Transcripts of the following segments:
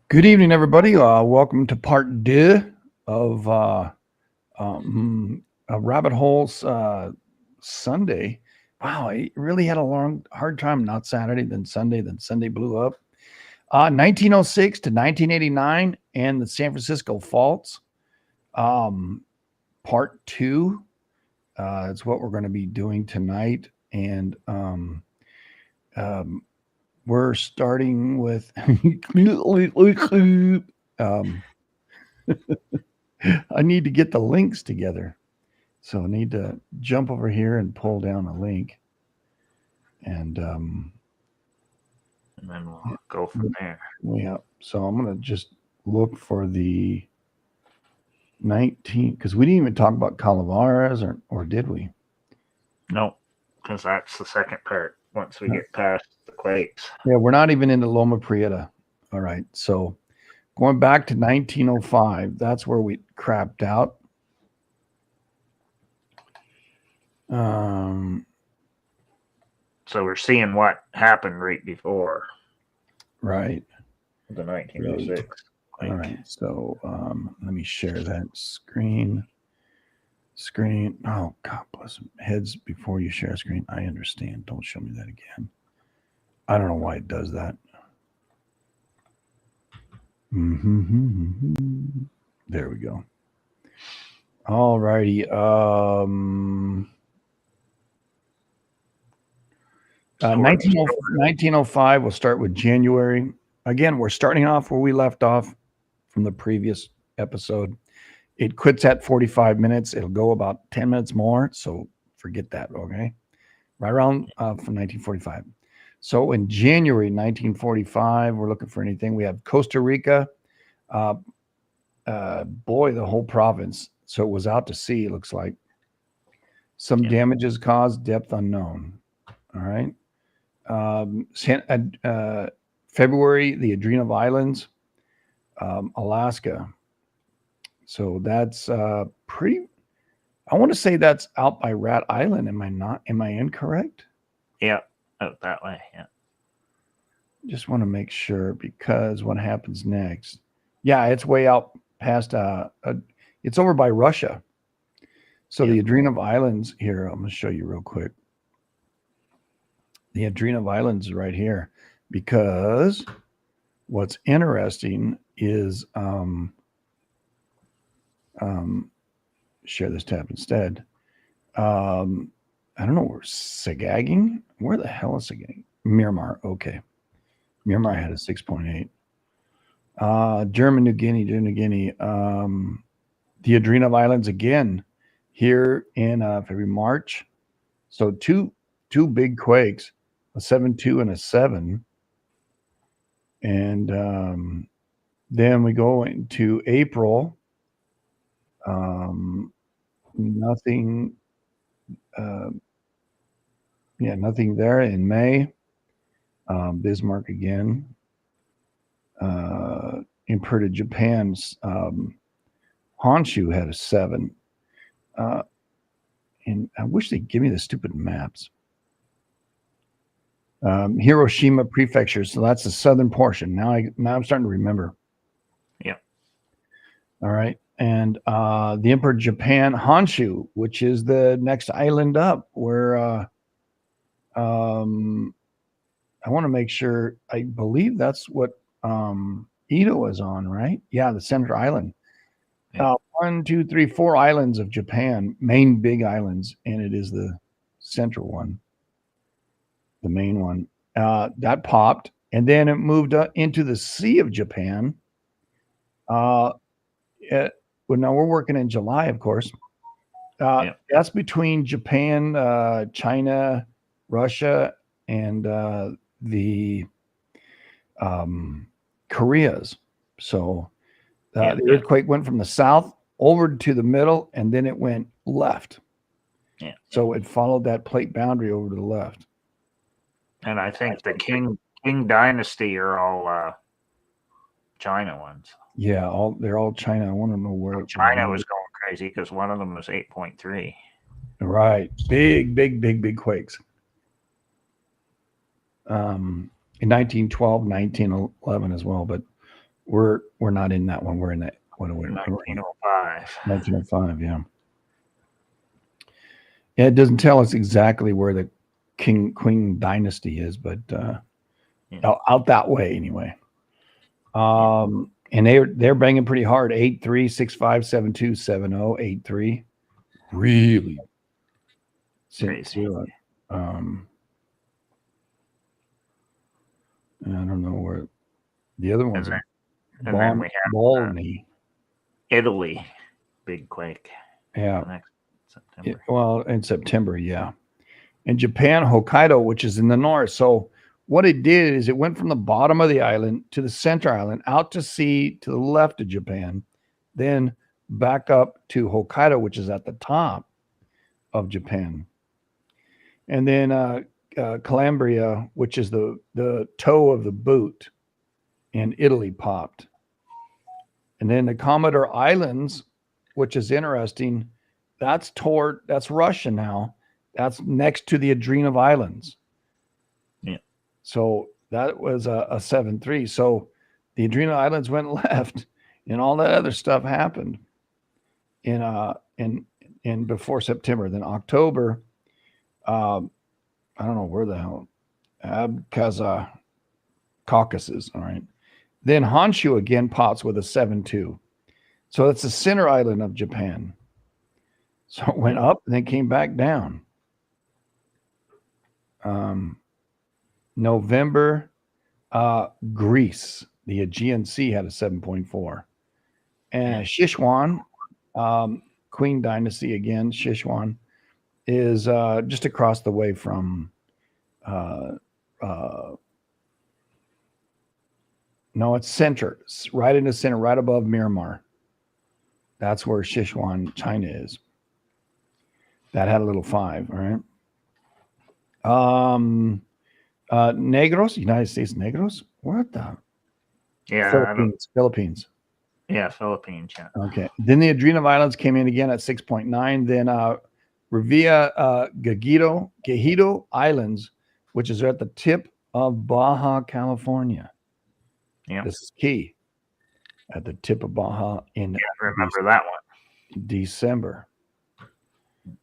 Good evening, everybody. Welcome to part two of Rabbit Holes Sunday. Wow, I really had a hard time. Not Saturday, then Sunday blew up. 1906 to 1989 and the San Francisco Faults. Um, part two. It's what we're going to be doing tonight. And um, we're starting with. um, I need to get the links together. So I need to jump over here and pull down a link. And and then we'll go from there. yeah, so I'm going to just look for the 19, because we didn't even talk about Calaveras, or did we? No, because that's the second part once we get past the quakes. Yeah, we're not even into Loma Prieta. All right, so going back to 1905, that's where we crapped out. So we're seeing what happened right before Right. the 1906. All right, so let me share that screen. Oh, God bless them. Heads before you share a screen. I understand. Don't show me that again. I don't know why it does that. There we go. All righty. 1905, we'll start with January. Again, we're starting off where we left off from the previous episode. It quits at 45 minutes. It'll go about 10 minutes more. So forget that, okay? Right around from 1945. So in January 1945, we're looking for anything. We have Costa Rica. Boy, the whole province. So it was out to sea, it looks like. Some damages caused, depth unknown. All right. February, the Adriatic Islands, Alaska. So that's pretty. I want to say that's out by Rat Island. Am I not? Am I incorrect? Yeah, out that way. Yeah. Just want to make sure, because what happens next? Yeah, it's way out past. It's over by Russia. So the Adriatic Islands here. I'm going to show you real quick. The Adriatic Islands is right here, because what's interesting is share this tab instead. I don't know where Sagagging. Where the hell is Sagagging? Myanmar. Okay. Myanmar had a 6.8. German New Guinea. The Adriatic Islands again here in February, March. So two big quakes, a 7.2 and a 7. And then we go into April. Nothing. Nothing there in May. Bismarck again. Imported Japan's Honshu had a 7. And I wish they'd give me the stupid maps. Hiroshima Prefecture. So that's the southern portion. Now I'm starting to remember. Yeah. All right. And the Emperor Japan Honshu, which is the next island up, where I want to make sure. I believe that's what Ito is on, right? Yeah, the center island. 1, 2, 3, 4 islands of Japan, main big islands, and it is the central one, the main one. That popped, and then it moved into the Sea of Japan. Well, now we're working in July, of course. That's between Japan, China, Russia, and the Koreas. So the earthquake went from the south over to the middle, and then it went left. Yeah. So it followed that plate boundary over to the left. And I think the Qing dynasty are all China ones. Yeah, they're all China. I want to know where China was going crazy because one of them was 8.3. Right, big quakes. In 1912, 1911 as well, but We're not in that one. We're in that. What are we? 1905. 1905. Yeah. Yeah. It doesn't tell us exactly where the Queen dynasty is, but out that way anyway. And they're banging pretty hard. 8-3, 6-5, 7-2, 7-0, 8-3. Really sincere. I don't know where the other ones are. And then we have Balney. Italy, big quake. Yeah. Next September. Well, in September, yeah. And Japan, Hokkaido, which is in the north. So what it did is it went from the bottom of the island to the center island, out to sea to the left of Japan, then back up to Hokkaido, which is at the top of Japan. And then Calabria, which is the toe of the boot in Italy, popped. And then the Commodore Islands, which is interesting, that's Russia now. That's next to the Adrenov Islands. Yeah. So that was a 7-3. So the Adrenov Islands went left, and all that other stuff happened in before September. Then October, I don't know where the hell, Abkhazia, Caucasus. All right. Then Honshu again pops with a 7-2. So that's the center island of Japan. So it went up and then came back down. November, Greece, the Aegean Sea had a 7.4. And Sichuan, Qing dynasty again, Sichuan is just across the way from no, it's center, right in the center, right above Myanmar. That's where Sichuan, China is. That had a little 5, all right. Negros, United States Negros. What the? Yeah, Philippines. Yeah, Philippines. Yeah. Okay. Then the Adrenov Islands came in again at 6.9. Then Revilla Gajido Islands, which is at the tip of Baja California. Yeah. This is key. At the tip of Baja in remember that one. December.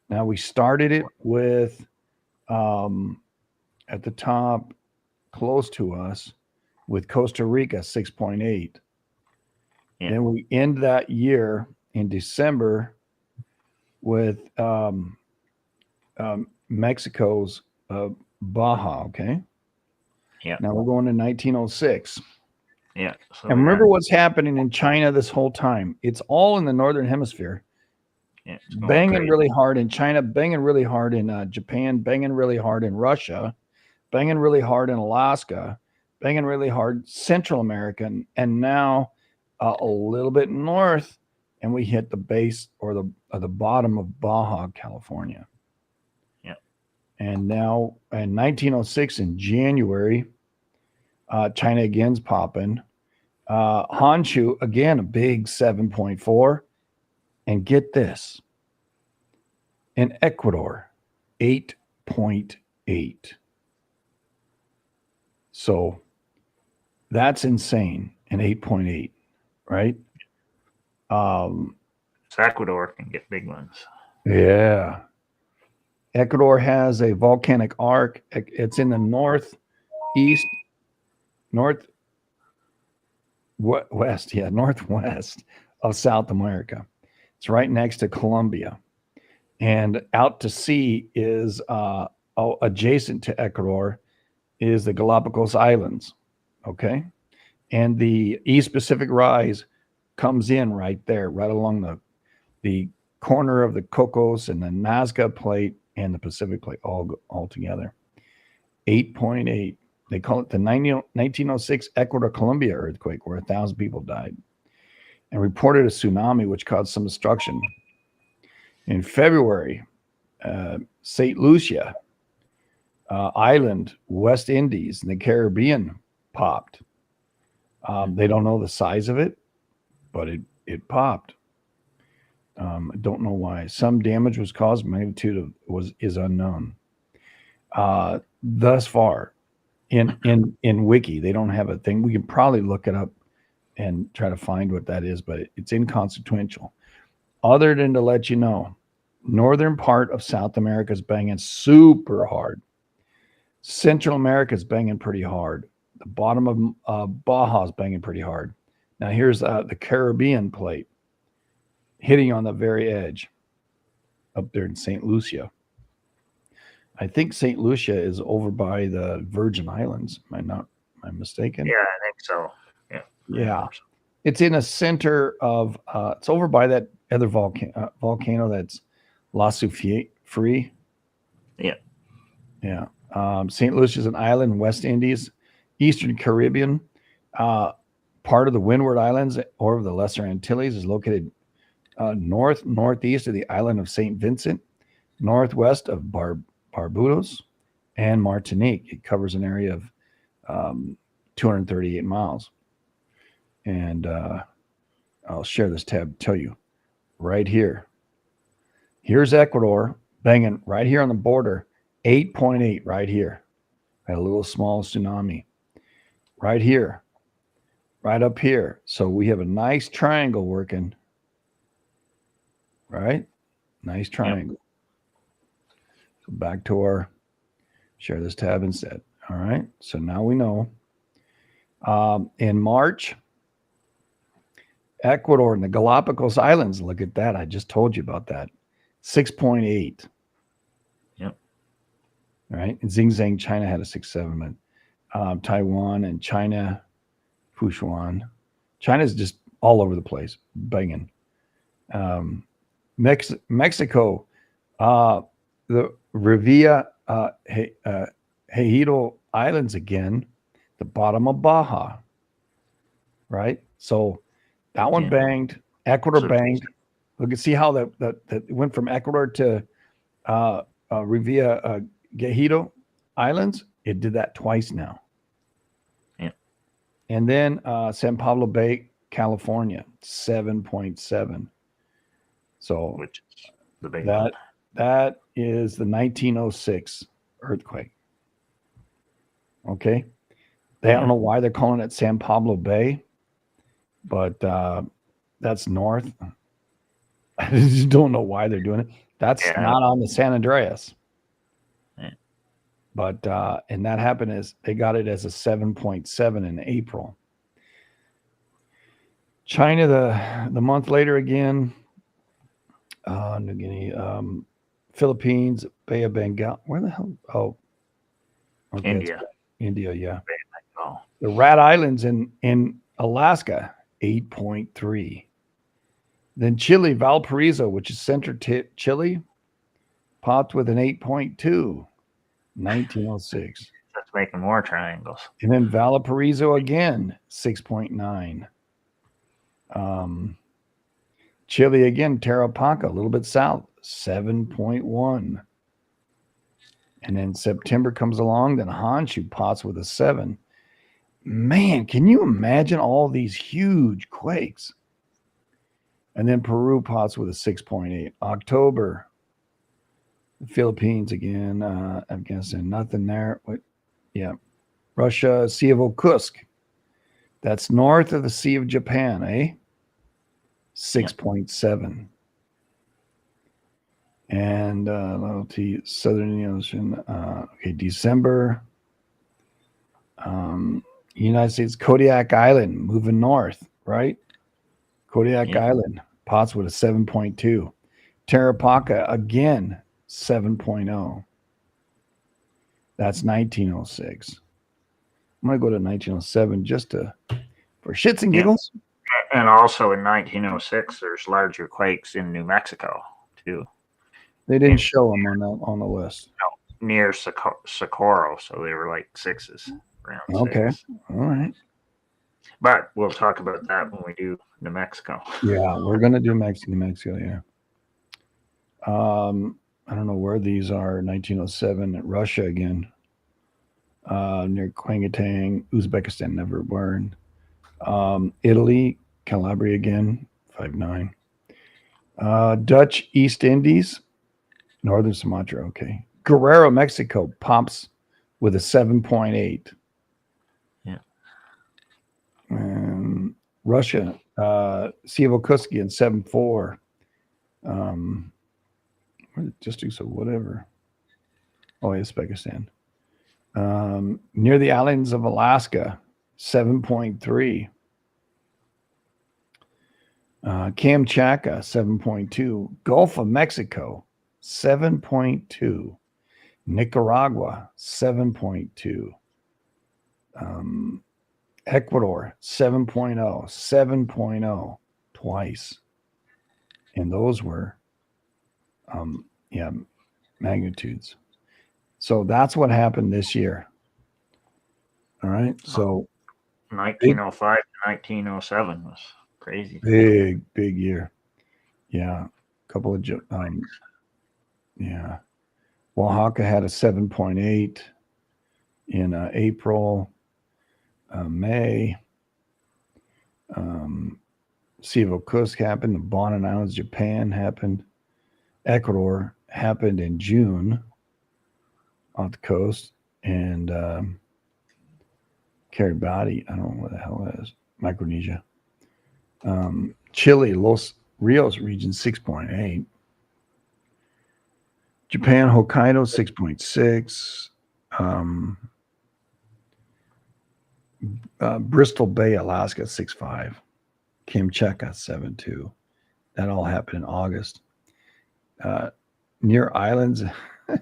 Now we started it with at the top, close to us, with Costa Rica 6.8. Yeah. Then we end that year in December with Mexico's Baja. Okay. Yeah. Now we're going to 1906. Yeah. So and remember what's happening in China this whole time. It's all in the northern hemisphere. Yeah, banging really hard in China, banging really hard in Japan, banging really hard in Russia, banging really hard in Alaska, banging really hard Central America, and now a little bit north, and we hit the base or the bottom of Baja California. Yeah. And now in 1906 in January, China again's popping. Honshu again, a big 7.4. And get this, in Ecuador, 8.8. So that's insane, an 8.8, right? So Ecuador can get big ones. Yeah. Ecuador has a volcanic arc. It's in the northwest of South America. It's right next to Colombia, and out to sea is adjacent to Ecuador is the Galapagos Islands. Okay. And the East Pacific Rise comes in right there, right along the corner of the Cocos and the Nazca Plate and the Pacific Plate all together. 8.8. They call it the 1906 Ecuador-Colombia earthquake, where 1,000 people died, and reported a tsunami which caused some destruction. In February, St. Lucia Island, West Indies, and the Caribbean popped. They don't know the size of it, but it popped. I don't know why. Some damage was caused. Magnitude is unknown. Thus far, in Wiki, they don't have a thing. We can probably look it up and try to find what that is, but it's inconsequential. Other than to let you know, northern part of South America is banging super hard. Central America is banging pretty hard. The bottom of Baja is banging pretty hard. Now here's the Caribbean plate hitting on the very edge up there in St. Lucia. I think St. Lucia is over by the Virgin Islands. Am I mistaken? Yeah, I think so. Yeah. Yeah. It's in a center of, it's over by that other volcano that's La Soufriere. Yeah. Yeah. St. Lucia is an island in West Indies, Eastern Caribbean. Part of the Windward Islands or the Lesser Antilles is located northeast of the island of St. Vincent, northwest of Barbados and Martinique. It covers an area of 238 miles. And I'll share this tab to tell you right here. Here's Ecuador banging right here on the border, 8.8 right here. Had a little small tsunami right here, right up here. So we have a nice triangle working, right? Nice triangle. Yep. So back to our share this tab instead. All right. So now we know. In March, Ecuador and the Galapagos Islands. Look at that. I just told you about that. 6.8. Yep. All right. And Xinjiang, China had a 6.7. Taiwan and China, Fushuan. China's just all over the place, banging. Mexico, the Rivia Hejito Islands again, the bottom of Baja, right? So that one banged. Ecuador banged. Look and see how that went from Ecuador to Rivia Hejito Islands. It did that twice now. Yeah. And then San Pablo Bay, California, 7.7. So which is the big one. That is the 1906 earthquake. Okay. I don't know why they're calling it San Pablo Bay, but that's north. I just don't know why they're doing it. That's not on the San Andreas. Yeah. But and that happened as they got it as a 7.7 in April. China the month later again. New Guinea, Philippines, Bay of Bengal. Where the hell? Oh, okay, India, yeah. The Rat Islands in Alaska, 8.3. Then Chile, Valparaiso, which is center Chile, popped with an 8.2, 1906. That's making more triangles. And then Valparaiso again, 6.9. Chile again, Tarapaca, a little bit south, 7.1. And then September comes along, then Honshu pots with a 7. Man, can you imagine all these huge quakes? And then Peru pots with a 6.8. October, the Philippines again, Afghanistan, nothing there. Russia, Sea of Okhotsk. That's north of the Sea of Japan, eh? 6.7. And Southern Indian Ocean. December. United States, Kodiak Island, moving north, right? Kodiak Island, pots with a 7.2. Tarapaca, again, 7.0. That's 1906. I'm going to go to 1907 just for shits and giggles. And also in 1906, there's larger quakes in New Mexico, too. They didn't show them on the list. No, near Socorro, so they were like 6s. Okay, all right. But we'll talk about that when we do New Mexico. Yeah, we're going to do New Mexico, yeah. I don't know where these are. 1907 at Russia again. Near Kwangatang, Uzbekistan, never burned. Italy, Calabria again, 5.9. Dutch East Indies, Northern Sumatra, okay. Guerrero, Mexico, pops with a 7.8. Yeah. Russia, Sea of Okuski in 7.4. Just do so, whatever. Oh, yeah, Uzbekistan. Near the islands of Alaska, 7.3. Kamchatka, 7.2. Gulf of Mexico, 7.2. Nicaragua, 7.2. Ecuador, 7.0. 7.0 twice. And those were, magnitudes. So that's what happened this year. All right. So 1905 to 1907 was crazy. big year. Yeah. A couple of, Oaxaca had a 7.8 in April, May. Sea of Okusk happened. The Bonin Islands, Japan happened. Ecuador happened in June off the coast. And Kiribati, I don't know what the hell that is. Micronesia. Chile, Los Rios region, 6.8. Japan, Hokkaido, 6.6. Bristol Bay, Alaska, 6.5. Kamchatka, 7.2. That all happened in August. Near islands,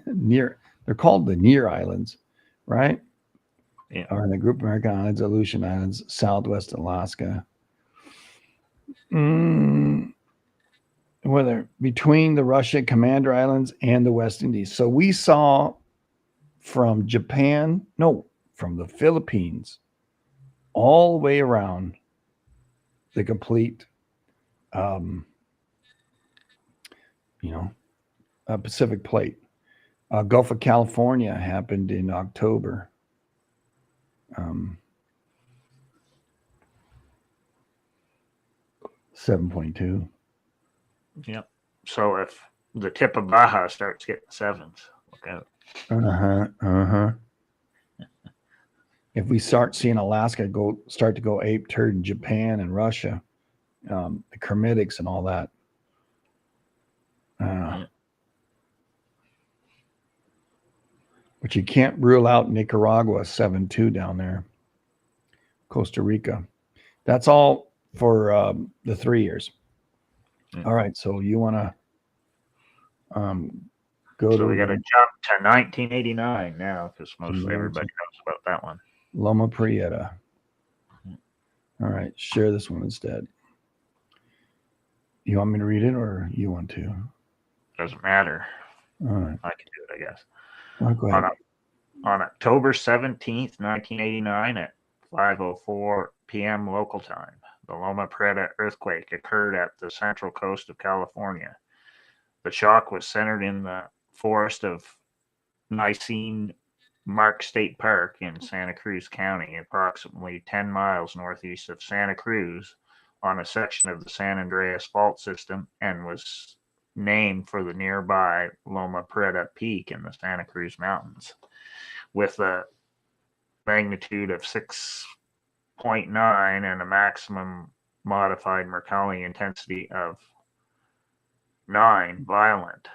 they're called the near islands, right? Yeah. Are in the group American Islands, Aleutian Islands, Southwest Alaska. Whether between the Russian Commander Islands and the West Indies. So we saw from the Philippines all the way around the complete, Pacific Plate. Gulf of California happened in October. 7.2. Yep. So if the tip of Baja starts getting sevens, look out. If we start seeing Alaska start to go ape turd in Japan and Russia, the Kermitics and all that. But you can't rule out Nicaragua 7.2 down there. Costa Rica. That's all for the 3 years. All right. So you want to go to. So we got to jump to 1989 now because mostly everybody knows about that one. Loma Prieta. All right. Share this one instead. You want me to read it or you want to? Doesn't matter. All right. I can do it, I guess. Oh, go ahead. On October 17th, 1989 at 5:04 p.m. local time, the Loma Prieta earthquake occurred at the central coast of California. The shock was centered in the forest of Nisene Mark State Park in Santa Cruz County, approximately 10 miles northeast of Santa Cruz, on a section of the San Andreas Fault System, and was named for the nearby Loma Prieta Peak in the Santa Cruz Mountains. With a magnitude of 6.9 and a maximum modified Mercalli intensity of 9, violent.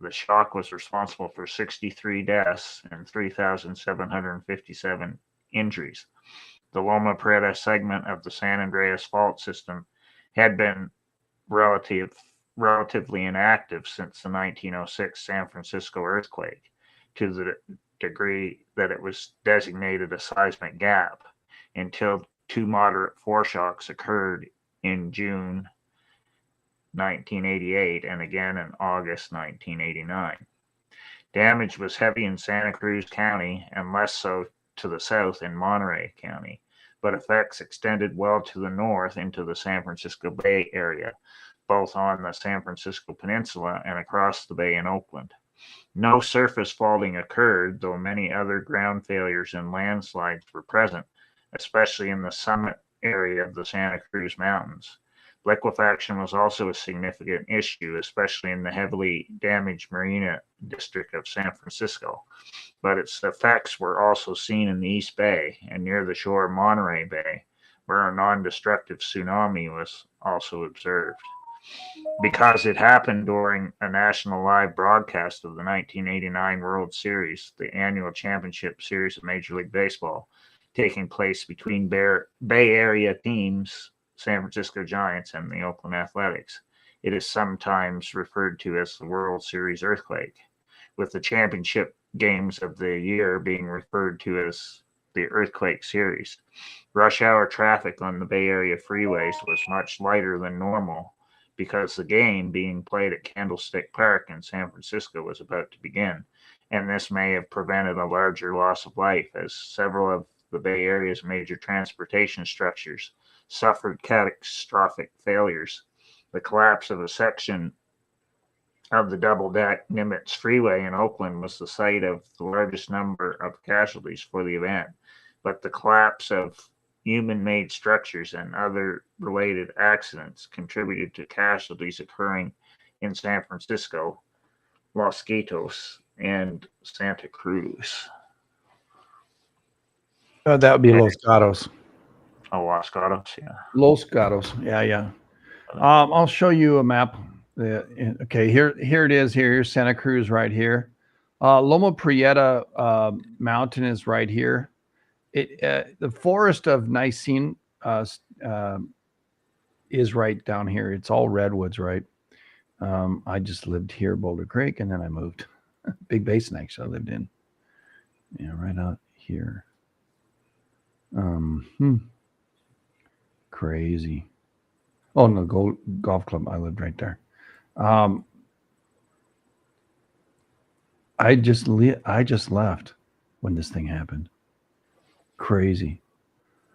The shock was responsible for 63 deaths and 3,757 injuries. The Loma Prieta segment of the San Andreas Fault System had been relatively inactive since the 1906 San Francisco earthquake, to the degree that it was designated a seismic gap, until 2 moderate foreshocks occurred in June 1988 and again in August 1989. Damage was heavy in Santa Cruz County and less so to the south in Monterey County, but effects extended well to the north into the San Francisco Bay area, both on the San Francisco Peninsula and across the bay in Oakland. No surface faulting occurred, though many other ground failures and landslides were present, especially in the summit area of the Santa Cruz Mountains. Liquefaction was also a significant issue, especially in the heavily damaged Marina district of San Francisco, but its effects were also seen in the East Bay and near the shore of Monterey Bay, where a non-destructive tsunami was also observed. Because it happened during a national live broadcast of the 1989 World Series, the annual championship series of Major League Baseball, taking place between Bay Area teams, San Francisco Giants and the Oakland Athletics. It is sometimes referred to as the World Series earthquake, with the championship games of the year being referred to as the Earthquake Series. Rush hour traffic on the Bay Area freeways was much lighter than normal because the game being played at Candlestick Park in San Francisco was about to begin, and this may have prevented a larger loss of life as several of the Bay Area's major transportation structures suffered catastrophic failures. The collapse of a section of the double-deck Nimitz Freeway in Oakland was the site of the largest number of casualties for the event, but the collapse of human-made structures and other related accidents contributed to casualties occurring in San Francisco, Los Gatos, and Santa Cruz. That would be Los Gatos. Oh, Los Gatos, yeah. Los Gatos. Yeah. I'll show you a map. Okay, here it is. Here's Santa Cruz right here. Loma Prieta Mountain is right here. The forest of Nicene is right down here. It's all redwoods, right? I just lived here, Boulder Creek, and then I moved. Big Basin, actually, I lived in. Yeah, right out here. Crazy. Oh, no, golf club. I lived right there. I just left when this thing happened. Crazy.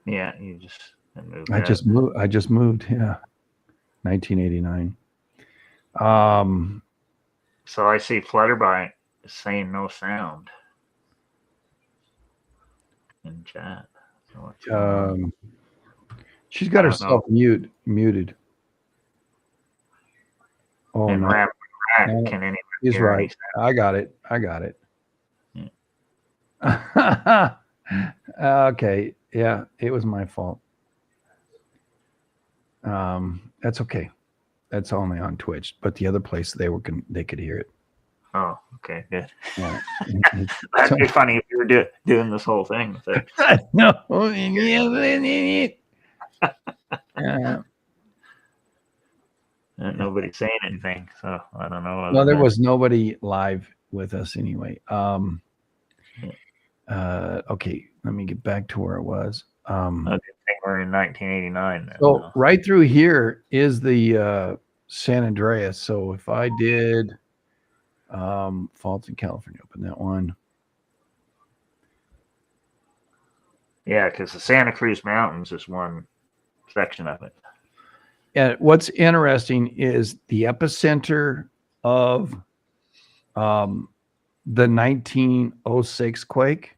Yeah, you just moved. I just moved. Yeah, 1989. So I see Flutterby saying no sound in chat. So she's got herself muted. Oh, and no. Rat No, can anyone he's hear right. I got it. Yeah. Okay. Yeah, it was my fault. That's okay. That's only on Twitch, but the other place they could hear it. Oh, okay, good. Yeah. That'd be funny if you were doing this whole thing with it. No. Nobody's saying anything, so I don't know. No, there was nobody live with us anyway. Okay, let me get back to where it was. I think we're in 1989. So right through here is the San Andreas. So if I did faults in California, open that one. Yeah, because the Santa Cruz Mountains is one section of it. And what's interesting is the epicenter of the 1906 quake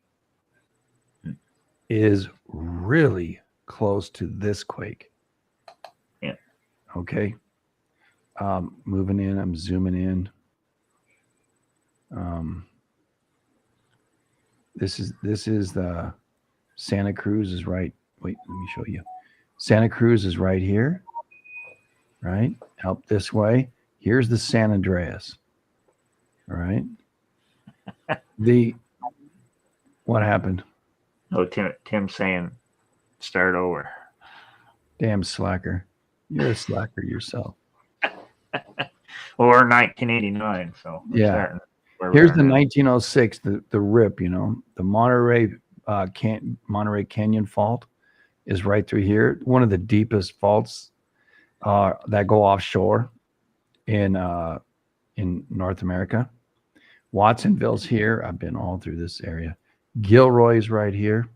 is really close to this quake. Yeah. Okay. Moving in, I'm zooming in. This is the Santa Cruz is right. Wait, let me show you. Santa Cruz is right here. Right? Up this way. Here's the San Andreas. All right. What happened? Oh, Tim saying start over. Damn slacker. You're a slacker yourself. Or 1989. So yeah. Here's the 1906, the rip, the Monterey Canyon fault is right through here. One of the deepest faults that go offshore in North America. Watsonville's here. I've been all through this area. Gilroy's right here.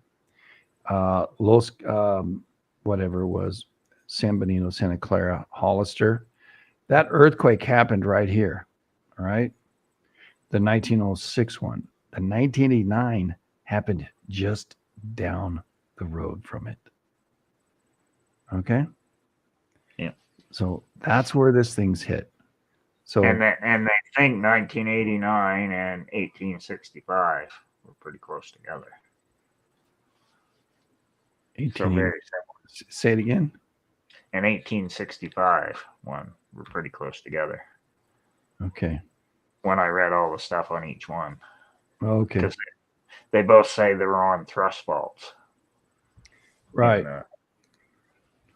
Whatever it was, San Benito, Santa Clara, Hollister. That earthquake happened right here. All right. The 1906 one. The 1989 happened just down the road from it. Okay. Yeah. So that's where this thing's hit. So and they think 1989 and 1865 were pretty close together. So very similar. Say it again. And 1865 one. We're pretty close together Okay. when I read all the stuff on each one. Okay. Because they both say they're on thrust faults. Right. In,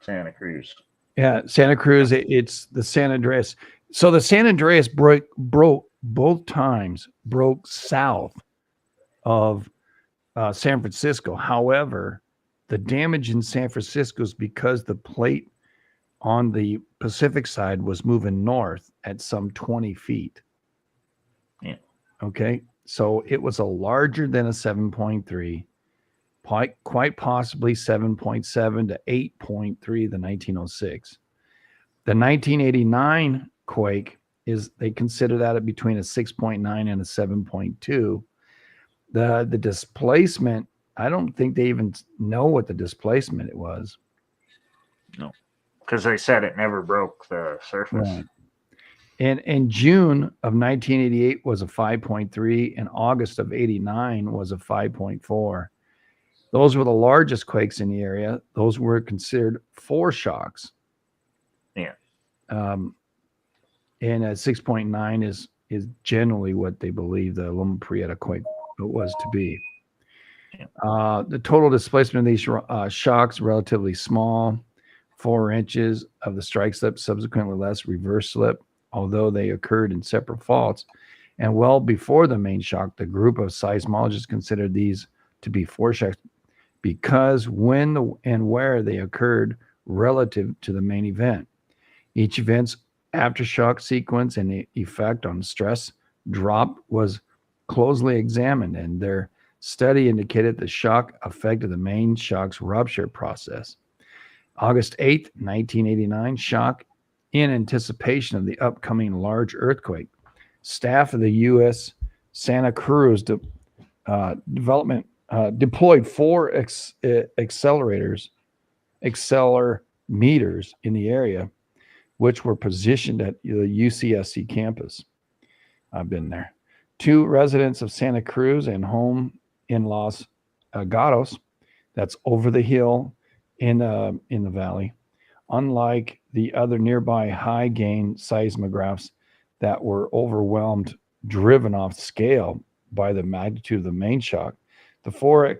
Santa Cruz. Yeah, Santa Cruz. It's the San Andreas. So the San Andreas broke both times, broke south of San Francisco. However, the damage in San Francisco is because the plate on the Pacific side was moving north at some 20 feet. Yeah. Okay. So it was a larger than a 7.3, quite possibly 7.7 to 8.3, the 1906. The 1989 quake they consider that at between a 6.9 and a 7.2. The displacement, I don't think they even know what the displacement it was. No, because they said it never broke the surface. Right. And in June of 1988 was a 5.3, and August of 89 was a 5.4. Those were the largest quakes in the area. Those were considered foreshocks. Yeah. And a 6.9 is generally what they believe the Loma Prieta quake was to be. Yeah. The total displacement of these shocks relatively small. 4 inches of the strike slip, subsequently less reverse slip, although they occurred in separate faults. And well before the main shock, the group of seismologists considered these to be foreshocks because when and where they occurred relative to the main event. Each event's aftershock sequence and the effect on stress drop was closely examined, and their study indicated the shock affected the main shock's rupture process. August 8th, 1989, shock in anticipation of the upcoming large earthquake. Staff of the U.S. Santa Cruz development deployed 4 accelerometers in the area, which were positioned at the UCSC campus. I've been there. 2 residents of Santa Cruz and home in Los Gatos, that's over the hill in the valley. Unlike the other nearby high gain seismographs that were overwhelmed, driven off scale by the magnitude of the main shock, the 4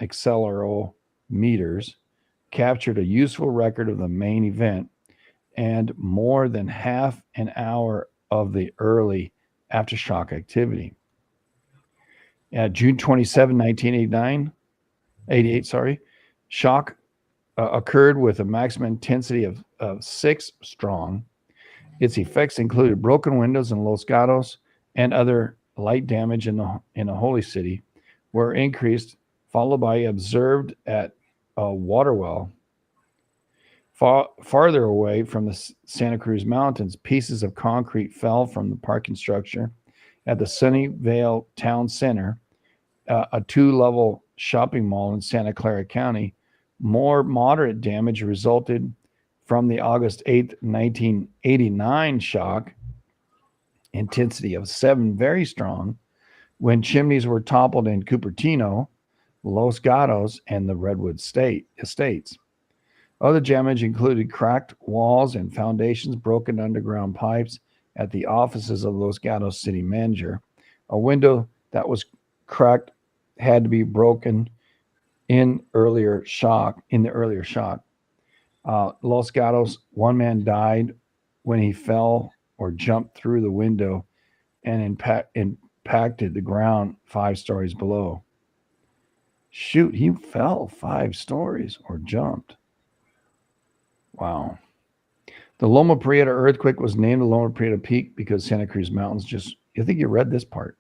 accelerometers captured a useful record of the main event and more than half an hour of the early aftershock activity. At June 27, 1988, shock occurred with a maximum intensity of 6 strong. Its effects included broken windows in Los Gatos and other light damage in the Holy City were increased, followed by observed at a water well. Farther away from the Santa Cruz Mountains, pieces of concrete fell from the parking structure at the Sunnyvale Town Center, a 2-level shopping mall in Santa Clara County. More moderate damage resulted from the August 8th, 1989 shock, intensity of 7, very strong, when chimneys were toppled in Cupertino, Los Gatos, and the Redwood Estates. Other damage included cracked walls and foundations, broken underground pipes at the offices of Los Gatos city manager. A window that was cracked had to be broken in the earlier shock. Los Gatos, 1 man died when he fell or jumped through the window and impacted the ground 5 stories below. Shoot, he fell 5 stories or jumped. Wow. The Loma Prieta earthquake was named the Loma Prieta Peak because Santa Cruz Mountains I think you read this part.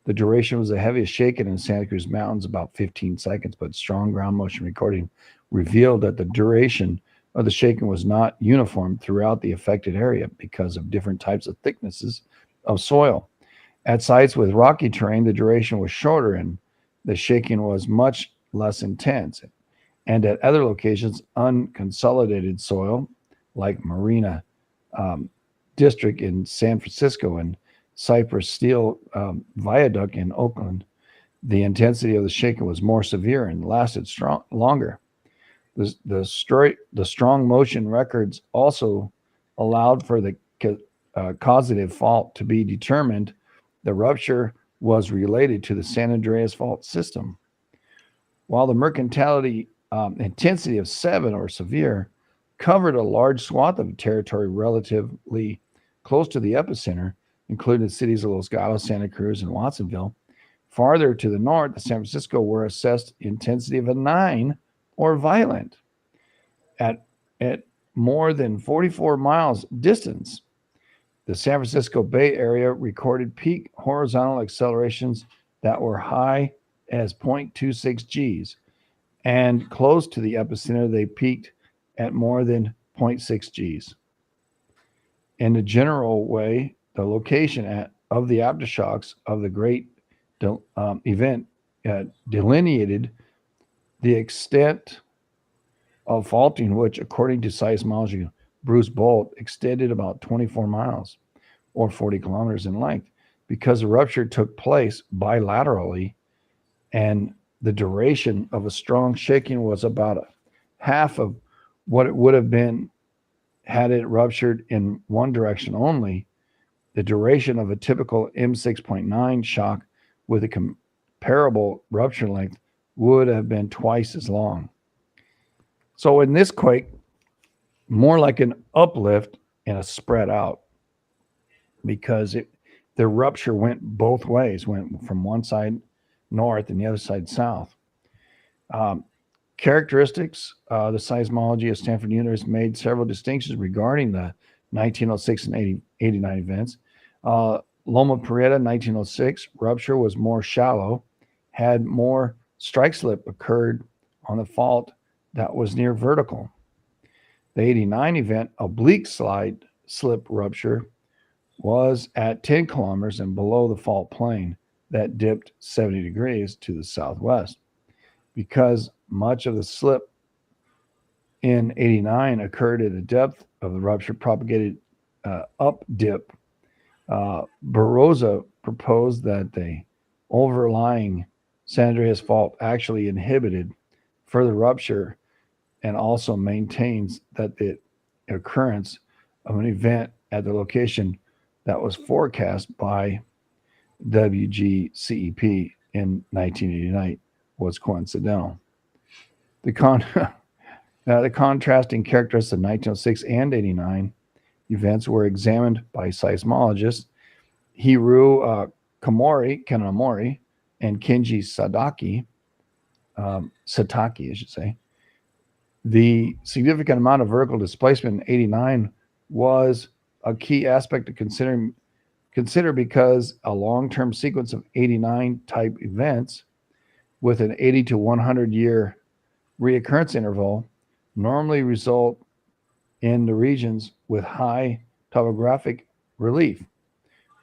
The duration was the heaviest shaken in Santa Cruz Mountains, about 15 seconds, but strong ground motion recording revealed that the duration of the shaking was not uniform throughout the affected area because of different types of thicknesses of soil. At sites with rocky terrain, the duration was shorter and the shaking was much less intense. And at other locations, unconsolidated soil, like Marina District in San Francisco and Cypress Steel Viaduct in Oakland, the intensity of the shaking was more severe and lasted longer. The strong motion records also allowed for the causative fault to be determined. The rupture was related to the San Andreas fault system. While the mercantility intensity of 7 or severe covered a large swath of territory relatively close to the epicenter, including the cities of Los Gatos, Santa Cruz, and Watsonville. Farther to the north, the San Francisco were assessed intensity of a 9 or violent. At more than 44 miles distance, the San Francisco Bay Area recorded peak horizontal accelerations that were high as 0.26 Gs, and close to the epicenter, they peaked at more than 0.6 Gs. In a general way, the location of the aftershocks of the great event delineated the extent of faulting, which, according to seismology Bruce Bolt, extended about 24 miles or 40 kilometers in length, because the rupture took place bilaterally, and the duration of a strong shaking was about half of what it would have been had it ruptured in one direction only. The duration of a typical M6.9 shock with a comparable rupture length would have been twice as long. So in this quake, more like an uplift and a spread out, because the rupture went both ways, went from one side north and the other side south. Characteristics, the seismology of Stanford University made several distinctions regarding the 1906 and 89 events. Loma Prieta, 1906, rupture was more shallow, had more strike slip occurred on the fault that was near vertical. The 89 event, oblique slide slip rupture, was at 10 kilometers and below the fault plane that dipped 70 degrees to the southwest. Because much of the slip in 89 occurred at the depth of the rupture propagated up dip, Barroza proposed that the overlying San Andreas fault actually inhibited further rupture, and also maintains that the occurrence of an event at the location that was forecast by WGCEP in 1989 was coincidental. The contrasting characteristics of 1906 and 89 events were examined by seismologists Hiru Kanamori and Kenji Sataki, I should say. The significant amount of vertical displacement in 89 was a key aspect to consider because a long-term sequence of 89 type events with an 80 to 100 year reoccurrence interval normally result in the regions with high topographic relief,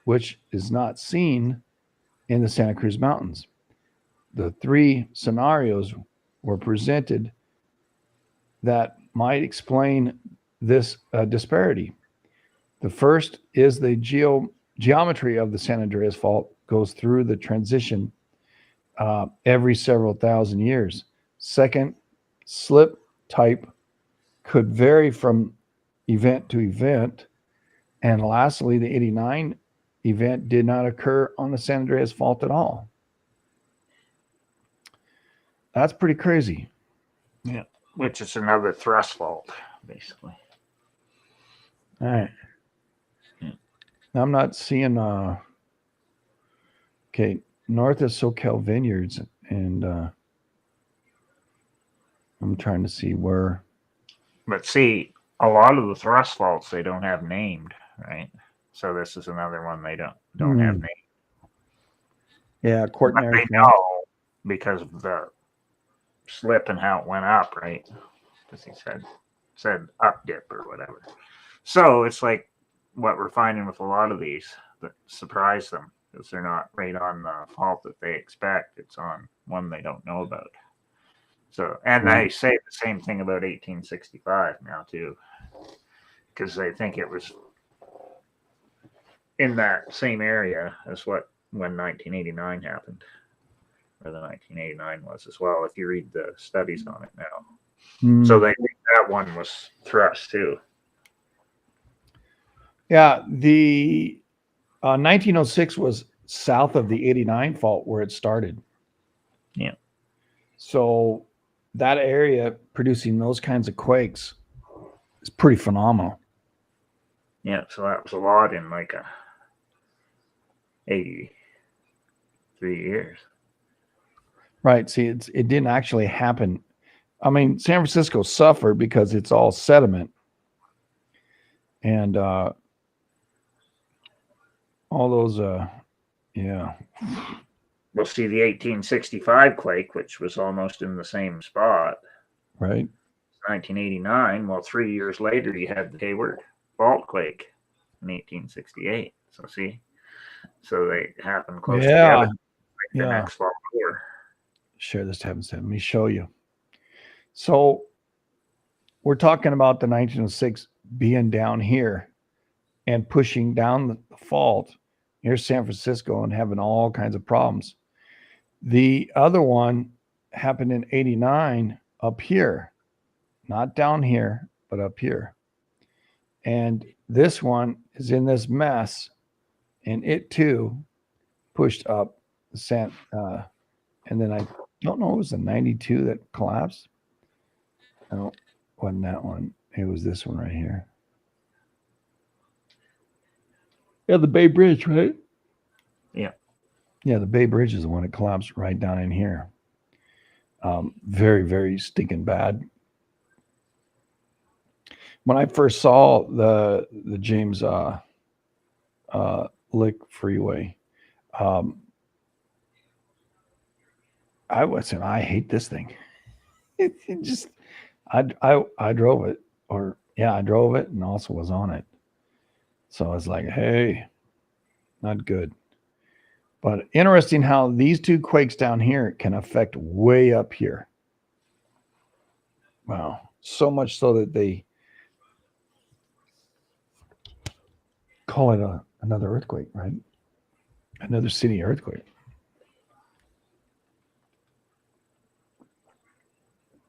which is not seen in the Santa Cruz Mountains. The three scenarios were presented that might explain this disparity. The first is the geometry of the San Andreas Fault goes through the transition every several thousand years. Second, slip type could vary from event to event. And lastly, the 89 event did not occur on the San Andreas Fault at all. That's pretty crazy. Yeah, which is another thrust fault, basically. All right. Yeah. I'm not seeing okay, north of SoCal Vineyards, and I'm trying to see where. But see, a lot of the thrust faults they don't have named, right? So this is another one they don't have named. Yeah, Quaternary. But they know because of the slip and how it went up, right? Because he said up dip or whatever. So it's like what we're finding with a lot of these that surprise them, because they're not right on the fault that they expect. It's on one they don't know about. So, and they say the same thing about 1865 now too, because they think it was in that same area as when 1989 happened, or the 1989 was as well. If you read the studies on it now, So they think that one was thrust too. Yeah, the 1906 was south of the 89 fault where it started. Yeah. So that area producing those kinds of quakes is pretty phenomenal. Yeah, so that was a lot in like 83 years. Right. See, it didn't actually happen. I mean, San Francisco suffered because it's all sediment. And all those yeah. We'll see the 1865 quake, which was almost in the same spot. Right. 1989. Well, 3 years later, you had the Hayward fault quake in 1868. So see, so they happened close together. Like the next fault over. Share this tab instead. Let me show you. So we're talking about the 1906 being down here and pushing down the fault. Here's San Francisco and having all kinds of problems. The other one happened in 89 up here, not down here, but up here. And this one is in this mess, and it too pushed up the sand. And then I don't know, it was the 92 that collapsed. No, it wasn't that one. It was this one right here. Yeah, the Bay Bridge, right? Yeah. Yeah, the Bay Bridge is the one that collapsed right down in here. Very, very stinking bad. When I first saw the James Lick Freeway, I was saying, I hate this thing. It just, I drove it, or yeah, I drove it and also was on it. So I was like, hey, not good. But interesting how these two quakes down here can affect way up here. Wow. So much so that they call it another earthquake, right? Another city earthquake.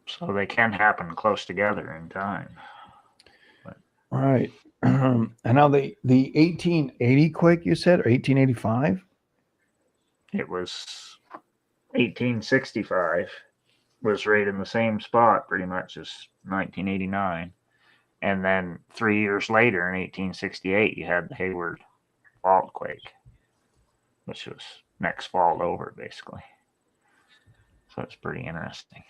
So they can happen close together in time. All right. And now the 1880 quake, you said, or 1885? It was 1865 was right in the same spot pretty much as 1989. And then 3 years later in 1868, you had the Hayward fault quake, which was next fault over basically. So it's pretty interesting.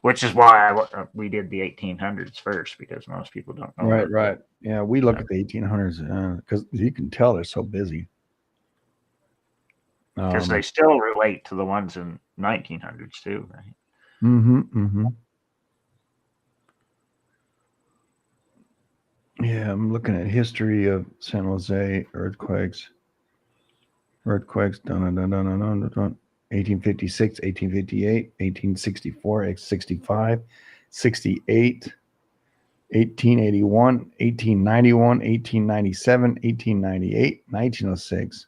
Which is why we did the 1800s first, because most people don't know. Right, right. Yeah, we look at the 1800s because you can tell they're so busy. Because they still relate to the ones in 1900s too, right? Mm-hmm, mm-hmm. Yeah, I'm looking at history of San Jose earthquakes. Earthquakes, 1856, 1858, 1864, 65, 68, 1881, 1891, 1897, 1898, 1906,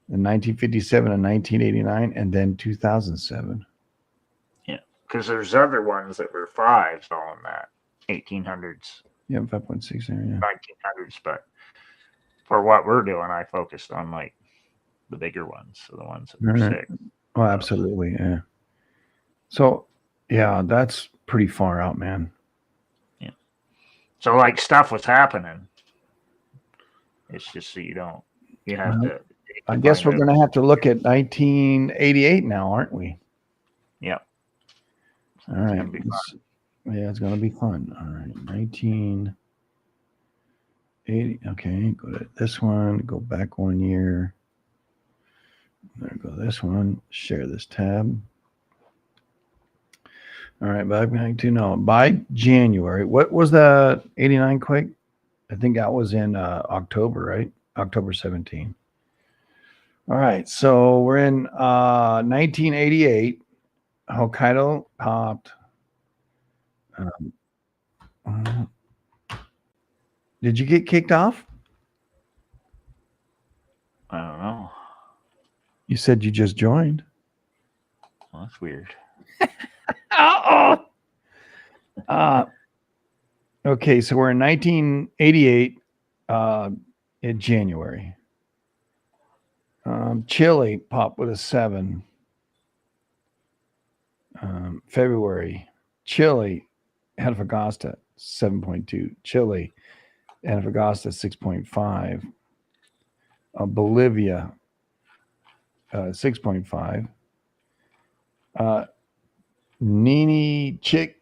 and 1957 and 1989, and then 2007. Yeah, because there's other ones that were fives all in that 1800s. Yeah, 5.6 there, yeah. 1900s, but for what we're doing, I focused on like the bigger ones, so the ones that were six. Oh, absolutely, yeah. So, yeah, that's pretty far out, man. Yeah. So, like, stuff was happening. It's just so you don't. You have to. I guess we're going to have to look at 1988 now, aren't we? Yep. All right. Yeah, it's going to be fun. All right. 1980. Okay. Go to this one. Go back 1 year. There go this one. Share this tab. All right. Back to no. By January. What was the 89 quake? I think that was in October, right? October 17. All right. So we're in 1988. Hokkaido popped. Did you get kicked off? I don't know. You said you just joined. Well, that's weird. Oh. Okay, so we're in 1988 in January. Chile popped with a 7. February, Chile, Antofagasta 7.2. Chile, Antofagasta 6.5. Bolivia 6.5. Ninilchik,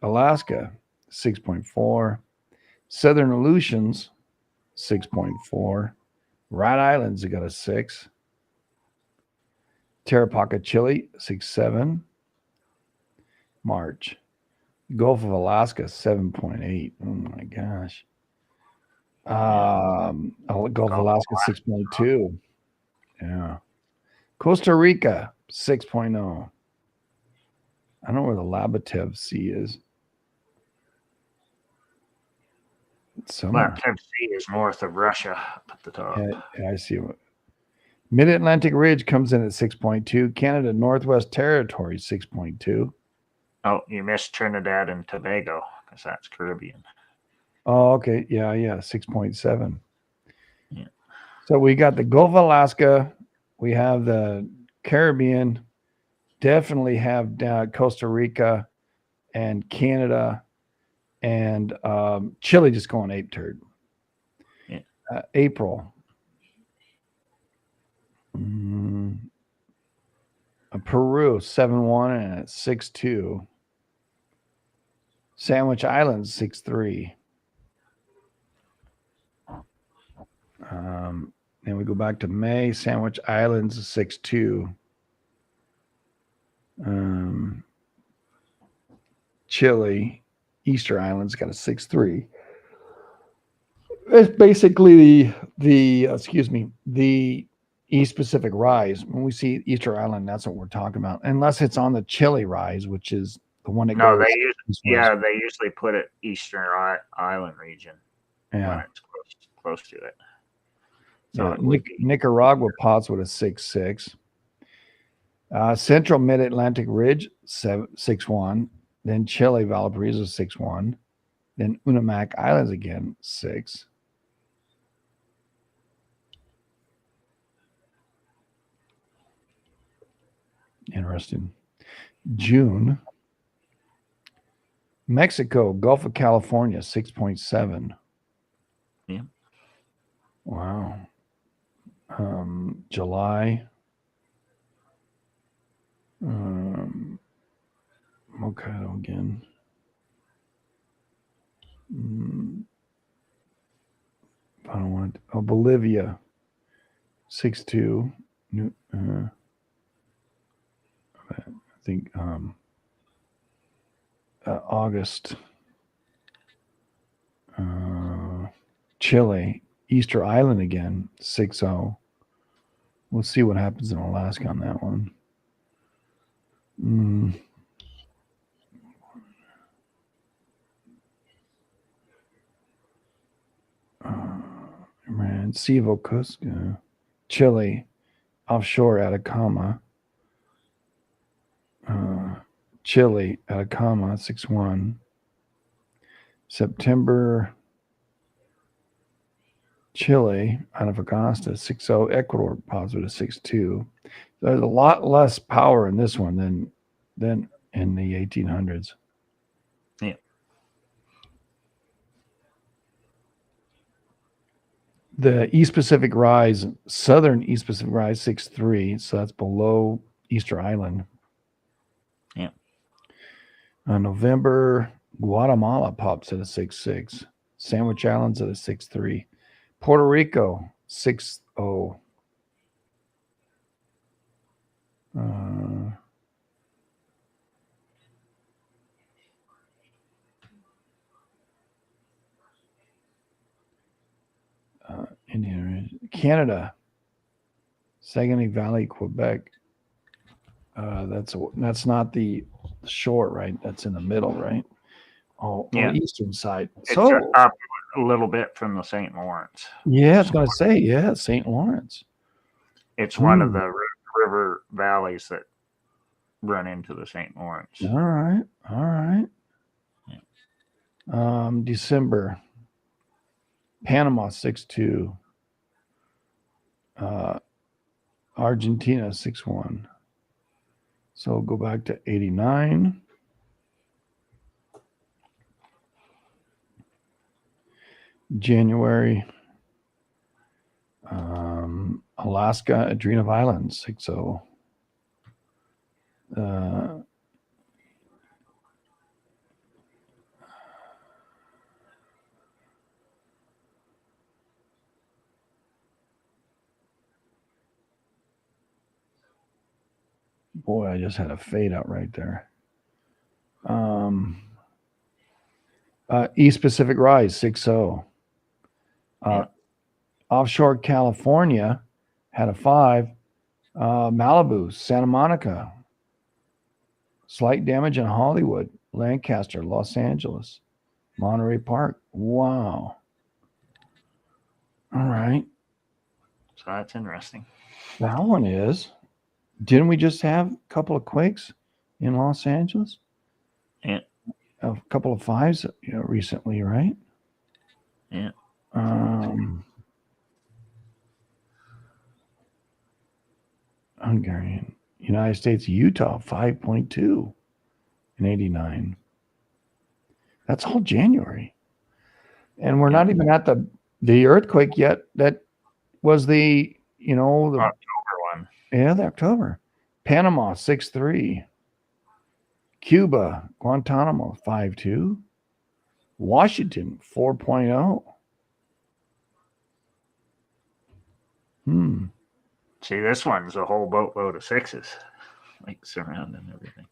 Alaska 6.4. Southern Aleutians 6.4. Rhode Islands got a 6. Tarapaca, Chile 6.7. March. Gulf of Alaska 7.8. Oh my gosh. Gulf of Alaska 6.2. Yeah. Costa Rica 6.0. I don't know where the Labatev Sea is. It's somewhere. Labatev Sea is north of Russia up at the top. Yeah, I see. Mid-Atlantic Ridge comes in at 6.2. Canada Northwest Territory 6.2. Oh, you missed Trinidad and Tobago because that's Caribbean. Oh, okay. Yeah, 6.7. Yeah. So we got the Gulf of Alaska. We have the Caribbean. Definitely have Costa Rica and Canada and Chile just going ape turd. Yeah. April. Peru 7.1 and 6.2. Sandwich Islands 6.3. Then we go back to May. Sandwich Islands 6.2. Chile, Easter Islands got a 6.3. It's basically the East Pacific Rise. When we see Easter Island, that's what we're talking about. Unless it's on the Chile Rise, which is the one that goes. They usually put it Eastern Island region. Yeah, when it's close to it. So Nicaragua pots with a 6.6. Central Mid-Atlantic Ridge 6.1. Then Chile, Valparaiso 6.1. Then Unimak Islands again 6. Interesting. June. Mexico, Gulf of California 6.7. Yeah. Wow. July. Hokkaido again. I don't want. Bolivia 6.2. I think August. Chile, Easter Island again 6.0. We'll see what happens in Alaska on that one. Civo Cusco, Chile, offshore Atacama. Chile, Atacama 6.1. September, Chile, Antofagasta 6.0. Ecuador positive 6.2. There's a lot less power in this one than in the 1800s. Yeah. The East Pacific Rise, Southern East Pacific Rise 6.3. So that's below Easter Island. Yeah. November, Guatemala pops at a 6.6. Sandwich Islands at a 6.3. Puerto Rico 6.0. Canada, Saguenay Valley, Quebec. That's not the shore, right? That's in the middle, right? Oh, yeah. Eastern side. It's up a little bit from the St. Lawrence. Yeah, I was going to say, St. Lawrence. It's one of the river valleys that run into the St. Lawrence. All right. All right. December. Panama 6-2. Argentina 6-1. So go back to 89. January. Alaska Adriatic Islands 6-0. Boy, I just had a fade out right there. East Pacific Rise 6-0. Yeah. Offshore California had a 5. Malibu, Santa Monica, slight damage in Hollywood, Lancaster, Los Angeles, Monterey Park. Wow. All right. So that's interesting. That one is. Didn't we just have a couple of quakes in Los Angeles? Yeah. A couple of 5s, recently, right? Yeah. Hungarian, United States, Utah, 5.2 in 89. That's all January. And we're not even at the earthquake yet. That was the October one. Yeah, the October. Panama 6-3. Cuba, Guantanamo 5-2. Washington 4.0. See, this one's a whole boatload of 6s, like surrounding everything.